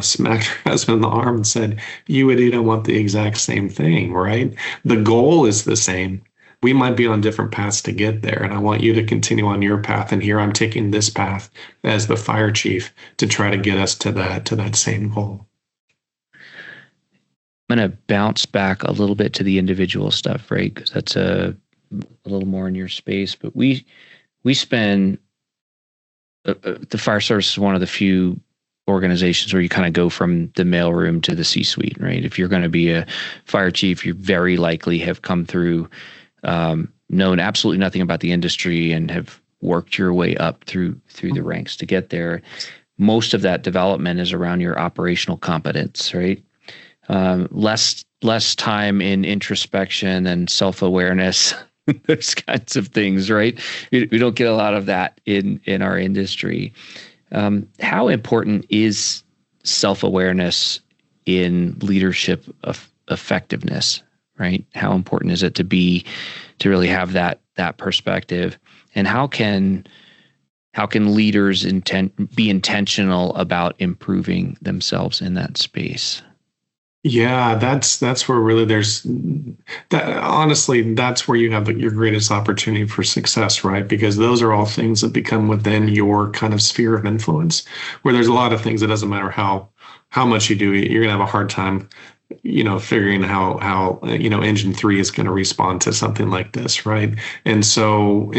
smacked her husband in the arm and said, "You idiot, I want the exact same thing," right? The goal is the same. We might be on different paths to get there, and I want you to continue on your path. And here I'm taking this path as the fire chief to try to get us to that same goal. I'm going to bounce back a little bit to the individual stuff, right? Because that's a little more in your space. But we spend the fire service is one of the few organizations where you kind of go from the mailroom to the C-suite, right? If you're going to be a fire chief, you very likely have come through, known absolutely nothing about the industry and have worked your way up through the ranks to get there. Most of that development is around your operational competence, right? Less time in introspection and self-awareness, those kinds of things, right? We don't get a lot of that in our industry. How important is self-awareness in leadership of effectiveness, right? How important is it to really have that perspective? And how can leaders be intentional about improving themselves in that space? Yeah, that's where really there's that. Honestly, that's where you have your greatest opportunity for success, right? Because those are all things that become within your kind of sphere of influence, where there's a lot of things that doesn't matter how much you do, you're gonna have a hard time, figuring how engine 3 is going to respond to something like this, right? And so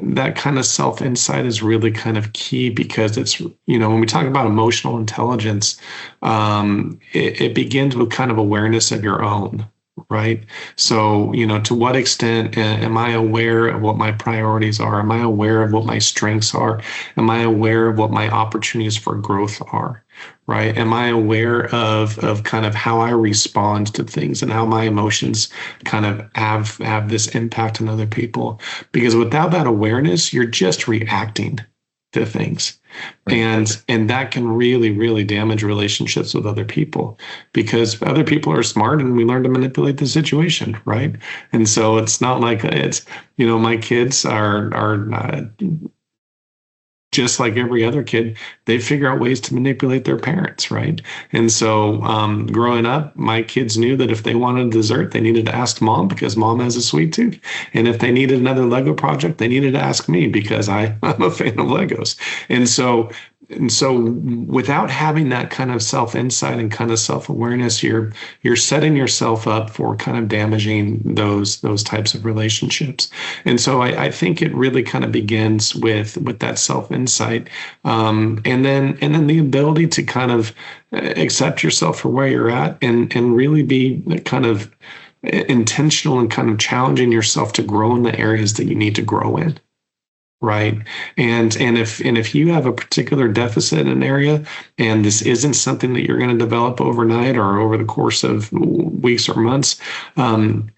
that kind of self-insight is really kind of key, because it's, when we talk about emotional intelligence, it begins with kind of awareness of your own, right? So, to what extent am I aware of what my priorities are? Am I aware of what my strengths are? Am I aware of what my opportunities for growth are? Right? Am I aware of kind of how I respond to things and how my emotions kind of have this impact on other people? Because without that awareness, you're just reacting to things. Right. And that can really, really damage relationships with other people, because other people are smart and we learn to manipulate the situation, right? And so it's not like it's, my kids are just like every other kid, they figure out ways to manipulate their parents, right? And so growing up, my kids knew that if they wanted a dessert, they needed to ask mom, because mom has a sweet tooth. And if they needed another Lego project, they needed to ask me, because I'm a fan of Legos. And so without having that kind of self-insight and kind of self-awareness, you're setting yourself up for kind of damaging those types of relationships. And so I think it really kind of begins with that self-insight, and then the ability to kind of accept yourself for where you're at, and really be kind of intentional and kind of challenging yourself to grow in the areas that you need to grow in. Right. And if you have a particular deficit in an area, and this isn't something that you're going to develop overnight or over the course of weeks or months, can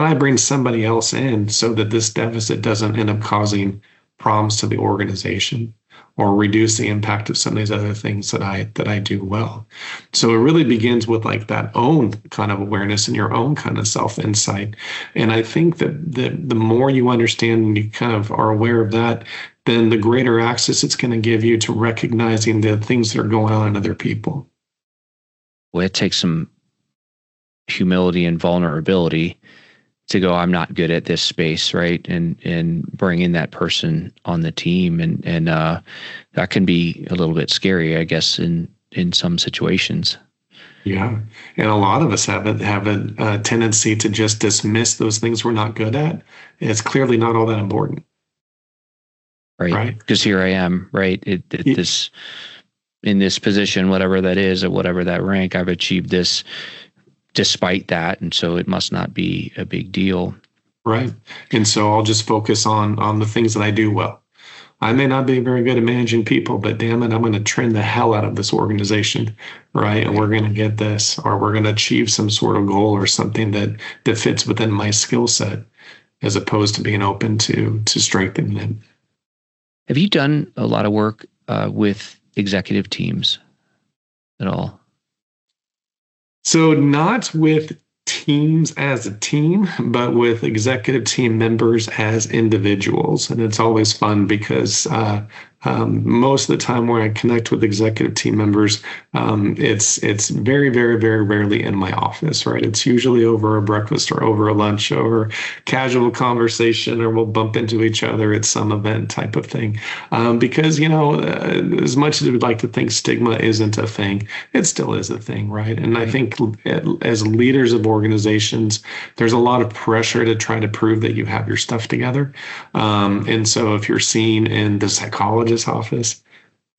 I bring somebody else in so that this deficit doesn't end up causing problems to the organization, or reduce the impact of some of these other things that I do well? So it really begins with like that own kind of awareness and your own kind of self-insight. And I think that the more you understand and you kind of are aware of that, then the greater access it's going to give you to recognizing the things that are going on in other people. Well, it takes some humility and vulnerability to go, I'm not good at this space, right? And bringing that person on the team, and that can be a little bit scary, I guess, in some situations. Yeah, and a lot of us have a tendency to just dismiss those things we're not good at. It's clearly not all that important. right? Right. Because here I am, right? This in this position, whatever that is, at whatever that rank, I've achieved this despite that, and so it must not be a big deal. Right. And so I'll just focus on the things that I do well. I may not be very good at managing people, but damn it, I'm going to train the hell out of this organization, right? And we're going to get this, or we're going to achieve some sort of goal or something that fits within my skill set, as opposed to being open to strengthening it. Have you done a lot of work with executive teams at all? So not with teams as a team, but with executive team members as individuals. And it's always fun because most of the time where I connect with executive team members, it's very, very, very rarely in my office, right? It's usually over a breakfast or over a lunch, over casual conversation, or we'll bump into each other at some event type of thing. Because, as much as we'd like to think stigma isn't a thing, it still is a thing, right? And I think as leaders of organizations, there's a lot of pressure to try to prove that you have your stuff together. And so if you're seen in the psychologist office,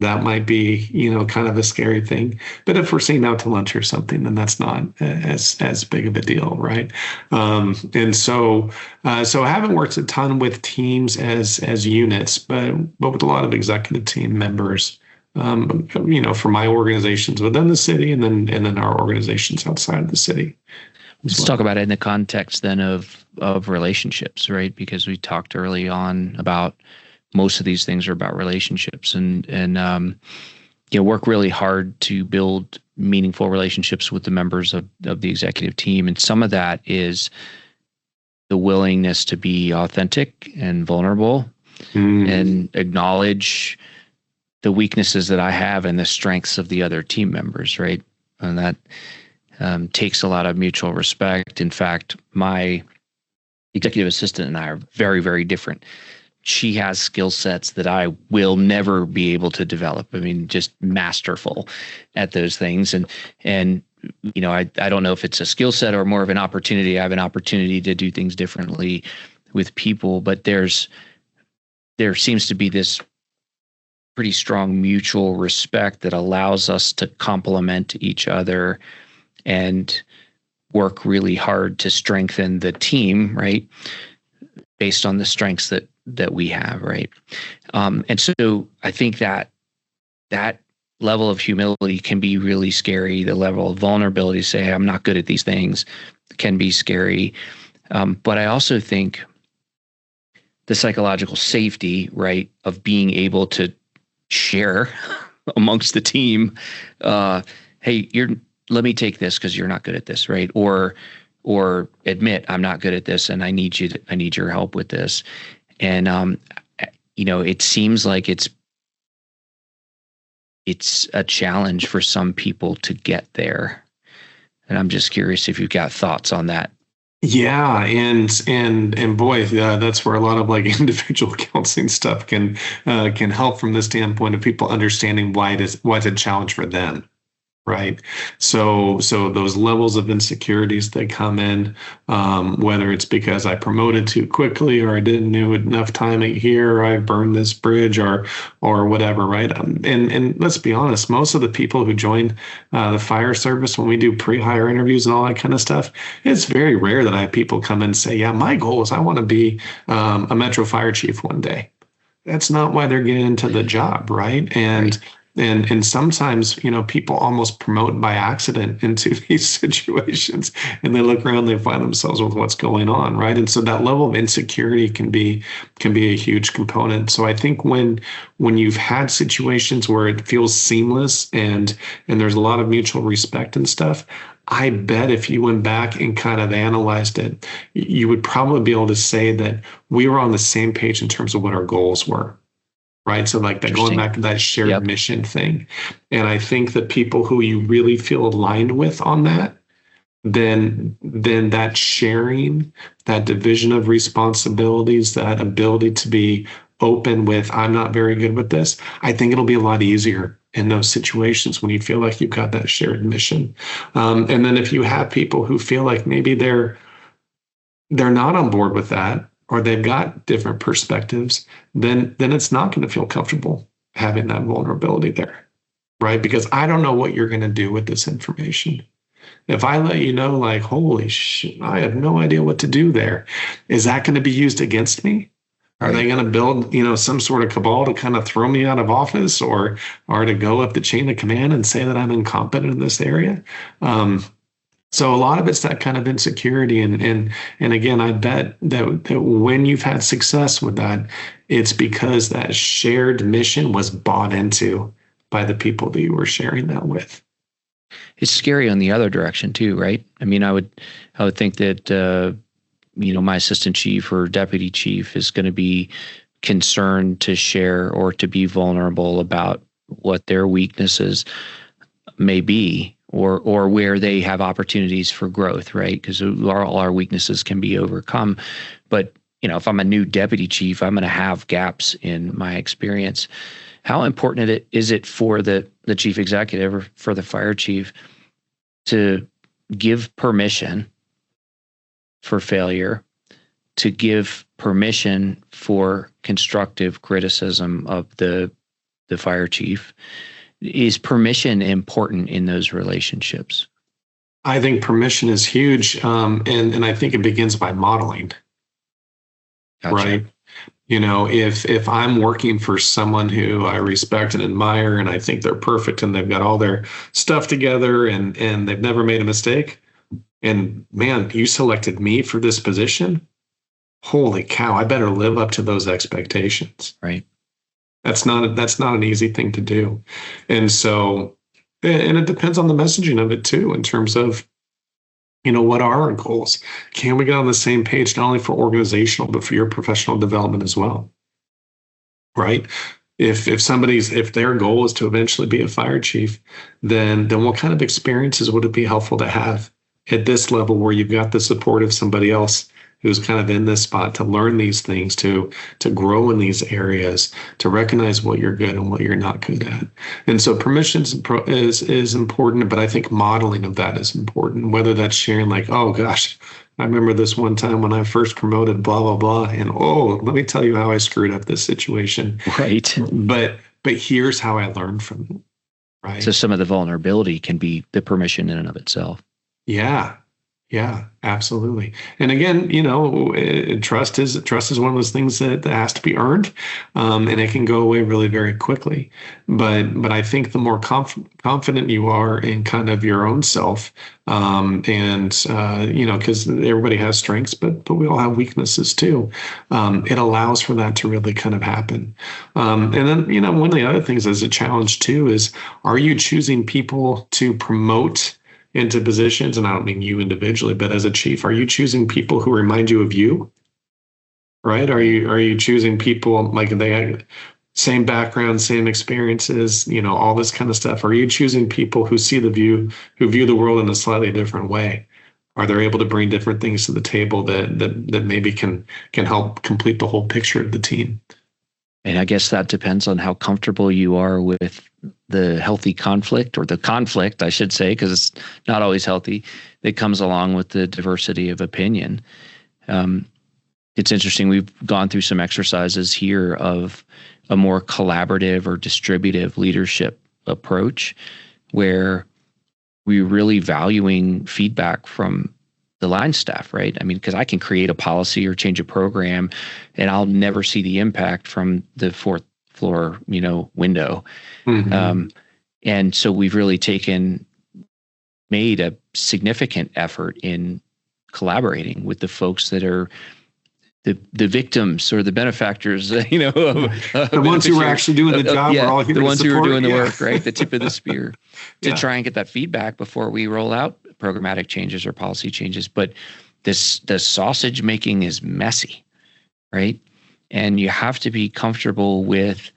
that might be, kind of a scary thing. But if we're seen out to lunch or something, then that's not as big of a deal, right? And so I haven't worked a ton with teams as units, but with a lot of executive team members, for my organizations within the city, and then our organizations outside of the city. Let's talk about it in the context then of relationships, right? Because we talked early on about most of these things are about relationships, and work really hard to build meaningful relationships with the members of the executive team. And some of that is the willingness to be authentic and vulnerable and acknowledge the weaknesses that I have and the strengths of the other team members, right? And that takes a lot of mutual respect. In fact, my executive assistant and I are very, very different. She has skill sets that I will never be able to develop. I mean, just masterful at those things. And I don't know if it's a skill set or more of an opportunity. I have an opportunity to do things differently with people, but there seems to be this pretty strong mutual respect that allows us to complement each other and work really hard to strengthen the team, right? Based on the strengths that we have, right? And so I think that level of humility can be really scary. The level of vulnerability to say, I'm not good at these things, can be scary. But I also think the psychological safety, right, of being able to share amongst the team, hey, let me take this because you're not good at this, right? Or admit I'm not good at this and I need your help with this. And it seems like it's a challenge for some people to get there. And I'm just curious if you've got thoughts on that. Yeah, and boy, that's where a lot of like individual counseling stuff can help from the standpoint of people understanding why it's a challenge for them. Right. So those levels of insecurities that come in, whether it's because I promoted too quickly or I didn't do enough time here, or I burned this bridge or whatever. Right. And let's be honest, most of the people who join the fire service, when we do pre-hire interviews and all that kind of stuff, it's very rare that I have people come in and say, yeah, my goal is I want to be a Metro fire chief one day. That's not why they're getting into the job. Right. And sometimes, people almost promote by accident into these situations, and they look around, they find themselves with what's going on, right? And so that level of insecurity can be a huge component. So I think when you've had situations where it feels seamless and there's a lot of mutual respect and stuff, I bet if you went back and kind of analyzed it, you would probably be able to say that we were on the same page in terms of what our goals were. Right. So like that, going back to that shared mission thing. And I think that people who you really feel aligned with on that, then that sharing, that division of responsibilities, that ability to be open with, I'm not very good with this, I think it'll be a lot easier in those situations when you feel like you've got that shared mission. And then if you have people who feel like maybe they're not on board with that, or they've got different perspectives, then it's not going to feel comfortable having that vulnerability there, right? Because I don't know what you're going to do with this information. If I let you know, like, holy shit, I have no idea what to do there, is that going to be used against me? Are they going to build, some sort of cabal to kind of throw me out of office, or to go up the chain of command and say that I'm incompetent in this area? So a lot of it's that kind of insecurity. And again, I bet that when you've had success with that, it's because that shared mission was bought into by the people that you were sharing that with. It's scary on the other direction too, right? I mean, I would think that, my assistant chief or deputy chief is going to be concerned to share or to be vulnerable about what their weaknesses may be, or where they have opportunities for growth, right? Because all our weaknesses can be overcome. But, if I'm a new deputy chief, I'm going to have gaps in my experience. How important is it for the chief executive or for the fire chief to give permission for failure, to give permission for constructive criticism of the fire chief? Is permission important in those relationships? I think permission is huge, and I think it begins by modeling. Gotcha. Right? If I'm working for someone who I respect and admire, and I think they're perfect and they've got all their stuff together and they've never made a mistake, and man, you selected me for this position, holy cow, I better live up to those expectations. Right. That's not an easy thing to do. And so, and it depends on the messaging of it too, in terms of, what are our goals? Can we get on the same page, not only for organizational, but for your professional development as well? Right? If their goal is to eventually be a fire chief, then what kind of experiences would it be helpful to have at this level where you've got the support of somebody else who's kind of in this spot to learn these things, to grow in these areas, to recognize what you're good and what you're not good at. And so permission is important, but I think modeling of that is important, whether that's sharing like, oh gosh, I remember this one time when I first promoted blah, blah, blah, and oh, let me tell you how I screwed up this situation. Right. But here's how I learned from it. Right. So some of the vulnerability can be the permission in and of itself. Yeah, absolutely. And again, trust is one of those things that has to be earned, and it can go away really very quickly. But I think the more confident you are in kind of your own self, because everybody has strengths, but we all have weaknesses too. It allows for that to really kind of happen. And then one of the other things as a challenge too is, are you choosing people to promote into positions? And I don't mean you individually, but as a chief, are you choosing people who remind you of you? Right? Are you choosing people like they have same background, same experiences, all this kind of stuff? Are you choosing people who view the world in a slightly different way? Are they able to bring different things to the table that maybe can help complete the whole picture of the team? And I guess that depends on how comfortable you are with the healthy conflict, or the conflict, I should say, because it's not always healthy, that comes along with the diversity of opinion. It's interesting. We've gone through some exercises here of a more collaborative or distributive leadership approach, where we're really valuing feedback from the line staff, right? I mean, because I can create a policy or change a program, and I'll never see the impact from the fourth floor, window. Mm-hmm. And so we've really made a significant effort in collaborating with the folks that are the victims or the benefactors, the ones who were actually doing the job. Yeah, the ones who were doing the work, right? The tip of the spear to try and get that feedback before we roll out programmatic changes or policy changes. But the sausage making is messy, right? And you have to be comfortable with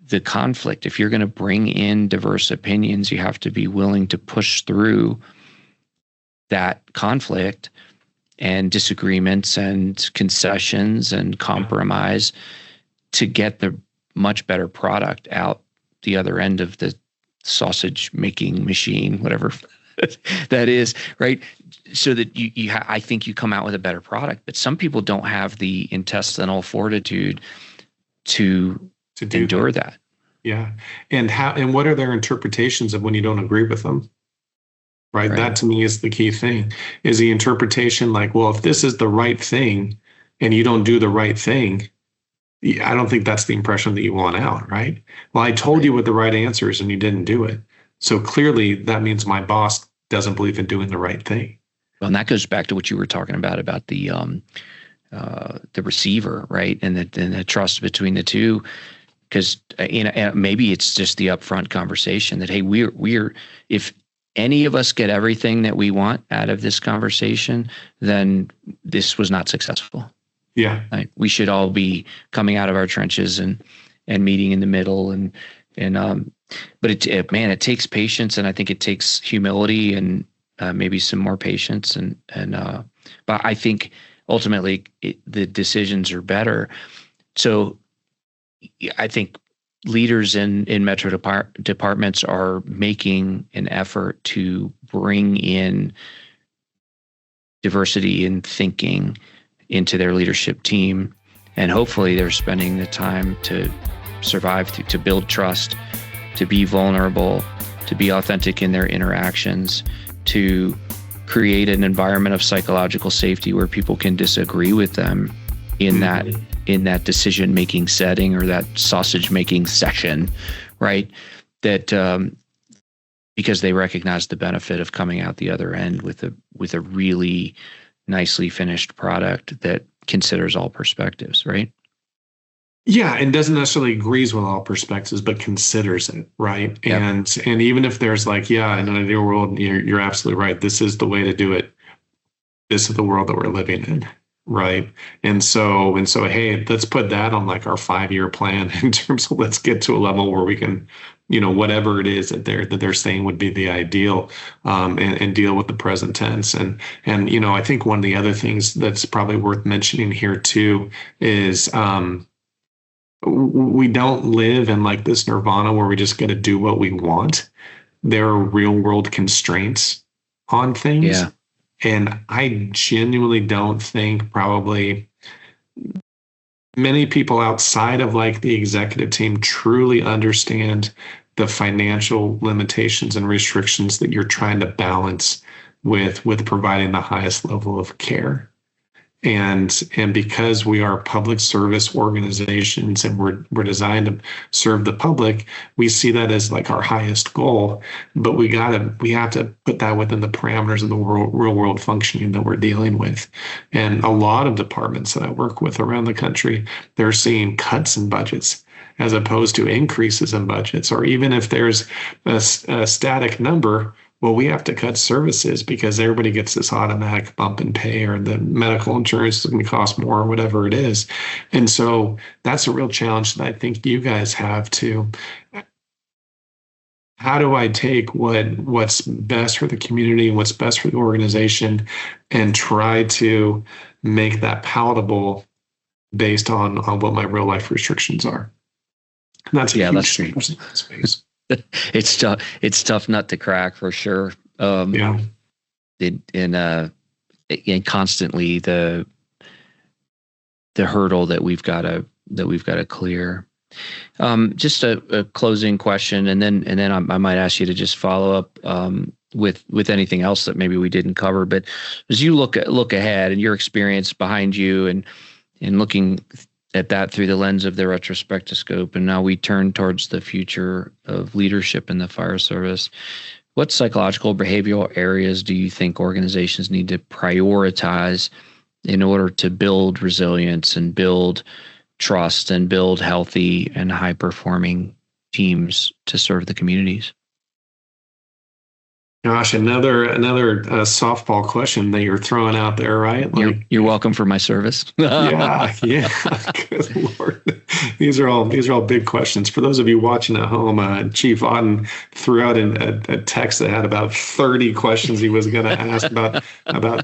the conflict. If you're going to bring in diverse opinions, you have to be willing to push through that conflict and disagreements and concessions and compromise to get the much better product out the other end of the sausage making machine, whatever That is right. So that I think you come out with a better product, but some people don't have the intestinal fortitude to endure that. Yeah. And what are their interpretations of when you don't agree with them? Right. That to me is the key thing. Is the interpretation like, well, if this is the right thing and you don't do the right thing, I don't think that's the impression that you want out, right? Well, I told you what the right answer is and you didn't do it. So clearly that means my boss doesn't believe in doing the right thing. Well, and that goes back to what you were talking about the receiver, right? And the trust between the two. Because maybe it's just the upfront conversation that, hey, we're if any of us get everything that we want out of this conversation, then this was not successful. Yeah. Right? We should all be coming out of our trenches and meeting in the middle but it takes patience, and I think it takes humility and maybe some more patience but I think ultimately the decisions are better. So I think leaders in metro departments are making an effort to bring in diversity in thinking into their leadership team. And hopefully they're spending the time to survive, to build trust, to be vulnerable, to be authentic in their interactions, to create an environment of psychological safety where people can disagree with them in that decision-making setting or that sausage-making session, right? That because they recognize the benefit of coming out the other end with a really nicely finished product that considers all perspectives, right? Yeah, and doesn't necessarily agrees with all perspectives, but considers it, right? Yep. And even if there's like, yeah, in an ideal world, you're absolutely right. This is the way to do it. This is the world that we're living in. Right. And so, hey, let's put that on like our 5-year plan in terms of let's get to a level where we can, whatever it is that they're saying would be the ideal, and deal with the present tense. And I think one of the other things that's probably worth mentioning here too is we don't live in like this nirvana where we just got to do what we want. There are real world constraints on things. Yeah. And I genuinely don't think probably many people outside of like the executive team truly understand the financial limitations and restrictions that you're trying to balance with providing the highest level of care. And because we are public service organizations and we're designed to serve the public, we see that as like our highest goal. But we have to put that within the parameters of the real world functioning that we're dealing with. And a lot of departments that I work with around the country, they're seeing cuts in budgets as opposed to increases in budgets. Or even if there's a static number, well, we have to cut services because everybody gets this automatic bump in pay, or the medical insurance is going to cost more, or whatever it is. And so that's a real challenge that I think you guys have to. How do I take what's best for the community and what's best for the organization and try to make that palatable based on what my real life restrictions are? And that's a huge change in that space. It's tough nut to crack for sure. And constantly the hurdle that we've got to clear. Just a closing question, and then I might ask you to just follow up with anything else that maybe we didn't cover. But as you look ahead and your experience behind you and looking at that through the lens of the retrospectoscope, and now we turn towards the future of leadership in the fire service. What psychological behavioral areas do you think organizations need to prioritize in order to build resilience and build trust and build healthy and high-performing teams to serve the communities? Gosh, another softball question that you're throwing out there, right? Like, you're welcome for my service. yeah. Good Lord, these are all big questions. For those of you watching at home, Chief Auden threw out a text that had about 30 questions he was going to ask about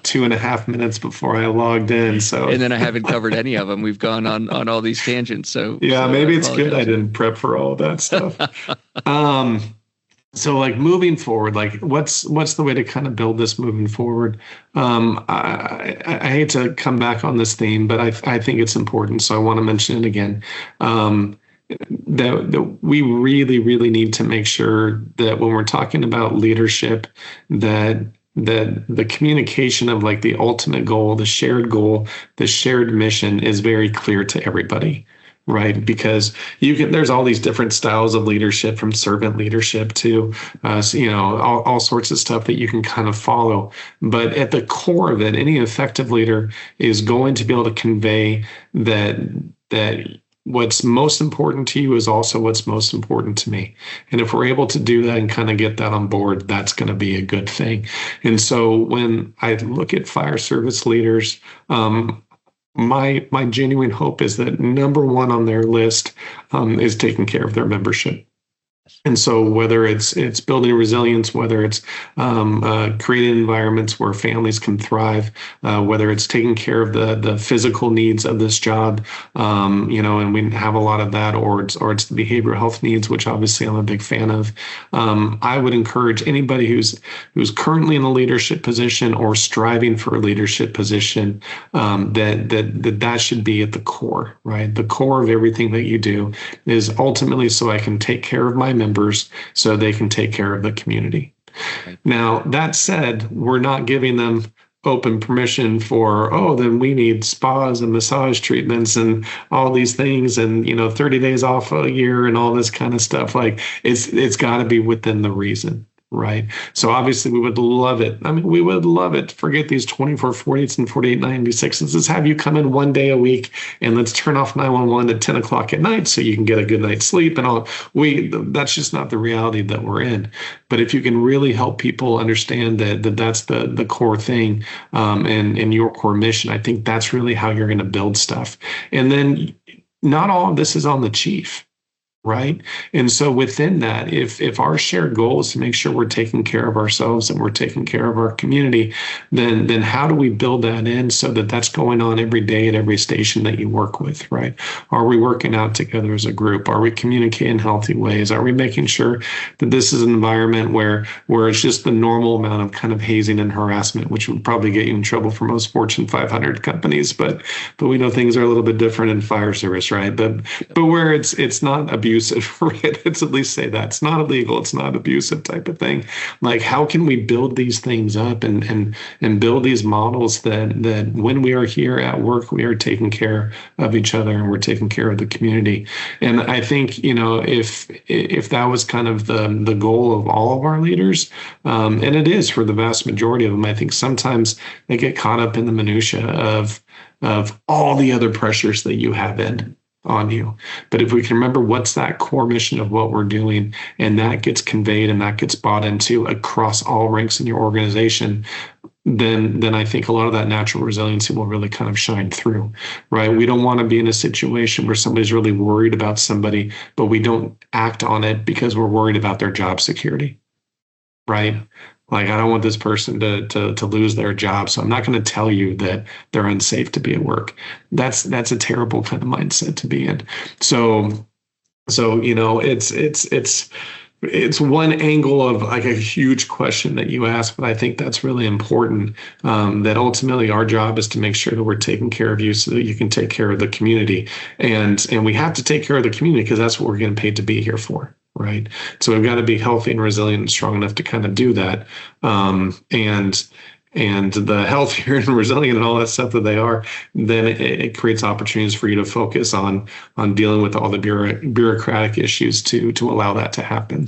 2.5 minutes before I logged in. So, and then I haven't covered any of them. We've gone on all these tangents. So maybe it's good I didn't prep for all of that stuff. So like moving forward, like what's the way to kind of build this moving forward? I hate to come back on this theme, but I think it's important, so I want to mention it again. That we really need to make sure that when we're talking about leadership, that the communication of like the ultimate goal, the shared mission is very clear to everybody, right? Because there's all these different styles of leadership, from servant leadership to all sorts of stuff that you can kind of follow. But at the core of it, any effective leader is going to be able to convey that what's most important to you is also what's most important to me. And if we're able to do that and kind of get that on board, that's going to be a good thing. And so when I look at fire service leaders, my genuine hope is that number one on their list is taking care of their membership. And so whether it's building resilience, whether it's creating environments where families can thrive, whether it's taking care of the physical needs of this job, and we have a lot of that, or it's the behavioral health needs, which obviously I'm a big fan of. I would encourage anybody who's currently in a leadership position or striving for a leadership position, that should be at the core, right? The core of everything that you do is ultimately so I can take care of my members so they can take care of the community. Right. Now, that said, we're not giving them open permission for, then we need spas and massage treatments and all these things and, 30 days off a year and all this kind of stuff. Like it's got to be within the reason. Right. So obviously we would love it. I mean, we would love it. Forget these 24/48s and 48/96s. Let's have you come in one day a week and let's turn off 911 at 10 o'clock at night so you can get a good night's sleep and all. That's just not the reality that we're in. But if you can really help people understand that's the core thing, and your core mission, I think that's really how you're going to build stuff. And then not all of this is on the chief. Right. And so within that, if our shared goal is to make sure we're taking care of ourselves and we're taking care of our community, then how do we build that in so that that's going on every day at every station that you work with? Right. Are we working out together as a group? Are we communicating in healthy ways? Are we making sure that this is an environment where it's just the normal amount of kind of hazing and harassment, which would probably get you in trouble for most Fortune 500 companies, but we know things are a little bit different in fire service, right? But where it's not abusive, right? Let's at least say that it's not illegal, it's not abusive type of thing. Like, how can we build these things up and build these models that when we are here at work, we are taking care of each other and we're taking care of the community. And I think, if that was kind of the goal of all of our leaders, and it is for the vast majority of them, I think sometimes they get caught up in the minutia of all the other pressures that you have on you. But if we can remember what's that core mission of what we're doing, and that gets conveyed and that gets bought into across all ranks in your organization, then I think a lot of that natural resiliency will really kind of shine through, right? We don't want to be in a situation where somebody's really worried about somebody, but we don't act on it because we're worried about their job security, right? Like, I don't want this person to lose their job, so I'm not going to tell you that they're unsafe to be at work. That's a terrible kind of mindset to be in. So it's one angle of like a huge question that you ask, but I think that's really important. That ultimately our job is to make sure that we're taking care of you so that you can take care of the community, and we have to take care of the community because that's what we're getting paid to be here for. Right. So we've got to be healthy and resilient and strong enough to kind of do that. And the healthier and resilient and all that stuff that they are, then it creates opportunities for you to focus on dealing with all the bureaucratic issues to allow that to happen.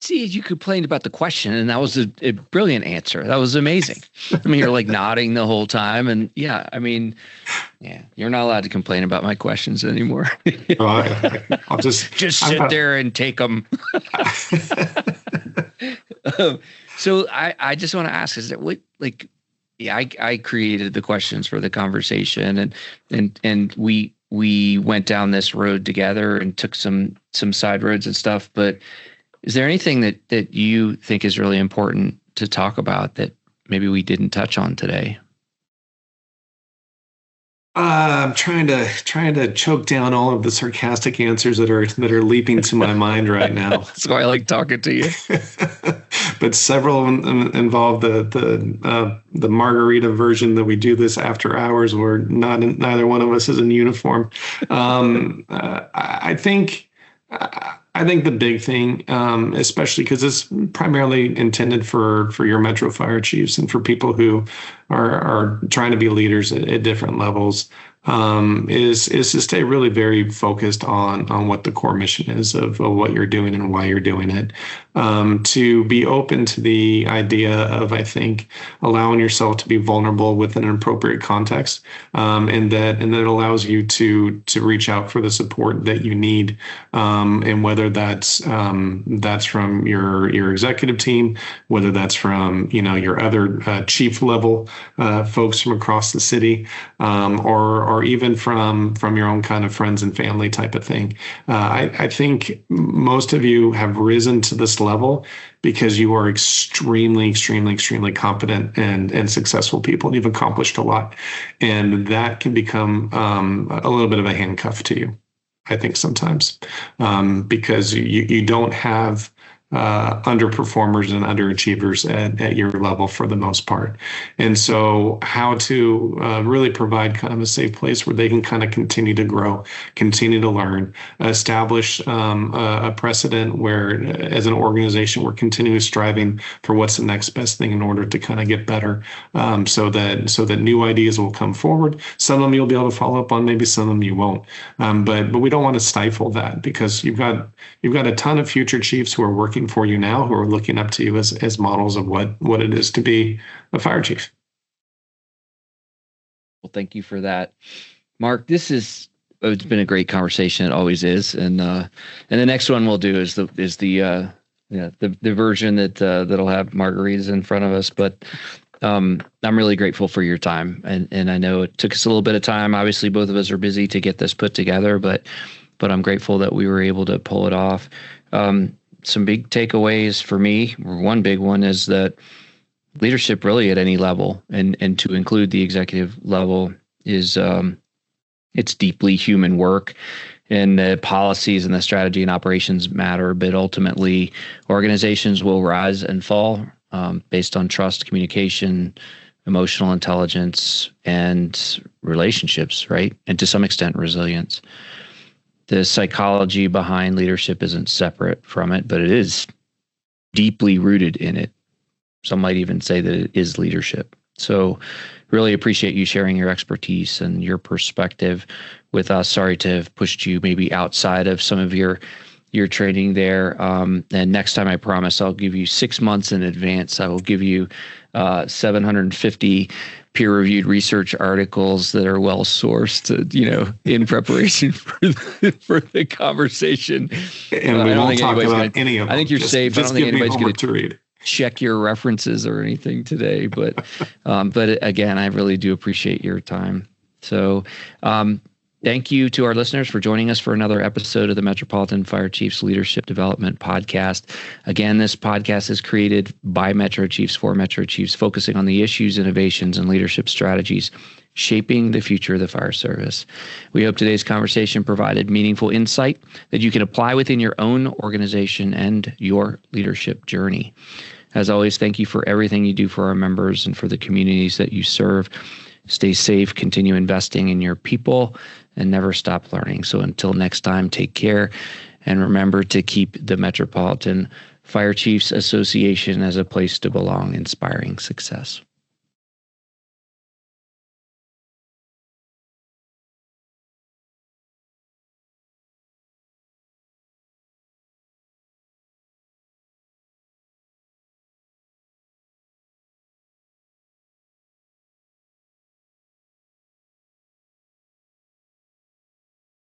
See, you complained about the question, and that was a brilliant answer. That was amazing. I mean, you're like nodding the whole time, and yeah, you're not allowed to complain about my questions anymore. I'll just sit there and take them. So I just want to ask: is that what I created the questions for the conversation, and we went down this road together and took some side roads and stuff, but. Is there anything that you think is really important to talk about that maybe we didn't touch on today? I'm trying to choke down all of the sarcastic answers that are leaping to my mind right now. That's why I like talking to you. But several of them involve the margarita version that we do this after hours, where neither one of us is in uniform. I think. I think the big thing, especially because it's primarily intended for your Metro Fire chiefs and for people who are trying to be leaders at different levels, is to stay really very focused on what the core mission is of what you're doing and why you're doing it. To be open to the idea of, I think, allowing yourself to be vulnerable within an appropriate context, and that allows you to reach out for the support that you need, and whether that's from your executive team, whether that's from your other chief level folks from across the city, or even from your own kind of friends and family type of thing. I think most of you have risen to this level because you are extremely, extremely, extremely competent and successful people. You've accomplished a lot, and that can become a little bit of a handcuff to you, I think, sometimes, because you don't have underperformers and underachievers at your level for the most part. And so how to really provide kind of a safe place where they can kind of continue to grow, continue to learn, establish a precedent where, as an organization, we're continually striving for what's the next best thing in order to kind of get better, so that new ideas will come forward. Some of them you'll be able to follow up on, maybe some of them you won't. But we don't want to stifle that, because you've got a ton of future chiefs who are working for you now, who are looking up to you as models of what it is to be a fire chief. Well, thank you for that, Mark. It's been a great conversation. It always is. And the next one we'll do is the version that'll have margaritas in front of us. But I'm really grateful for your time. And I know it took us a little bit of time. Obviously, both of us are busy to get this put together, but I'm grateful that we were able to pull it off. Some big takeaways for me. One big one is that leadership, really at any level, and to include the executive level, is it's deeply human work, and the policies and the strategy and operations matter, but ultimately organizations will rise and fall based on trust, communication, emotional intelligence, and relationships, right? And to some extent, resilience. The psychology behind leadership isn't separate from it, but it is deeply rooted in it. Some might even say that it is leadership. So really appreciate you sharing your expertise and your perspective with us. Sorry to have pushed you maybe outside of some of your training there. And next time, I promise I'll give you 6 months in advance. I will give you 750 peer-reviewed research articles that are well sourced, in preparation for the conversation. And we won't talk about any of them. I think you're safe. I don't think anybody's going to read. Check your references or anything today. But again, I really do appreciate your time. So thank you to our listeners for joining us for another episode of the Metropolitan Fire Chiefs Leadership Development Podcast. Again, this podcast is created by Metro Chiefs for Metro Chiefs, focusing on the issues, innovations, and leadership strategies shaping the future of the fire service. We hope today's conversation provided meaningful insight that you can apply within your own organization and your leadership journey. As always, thank you for everything you do for our members and for the communities that you serve. Stay safe, continue investing in your people, and never stop learning. So until next time, take care, and remember to keep the Metropolitan Fire Chiefs Association as a place to belong, inspiring success.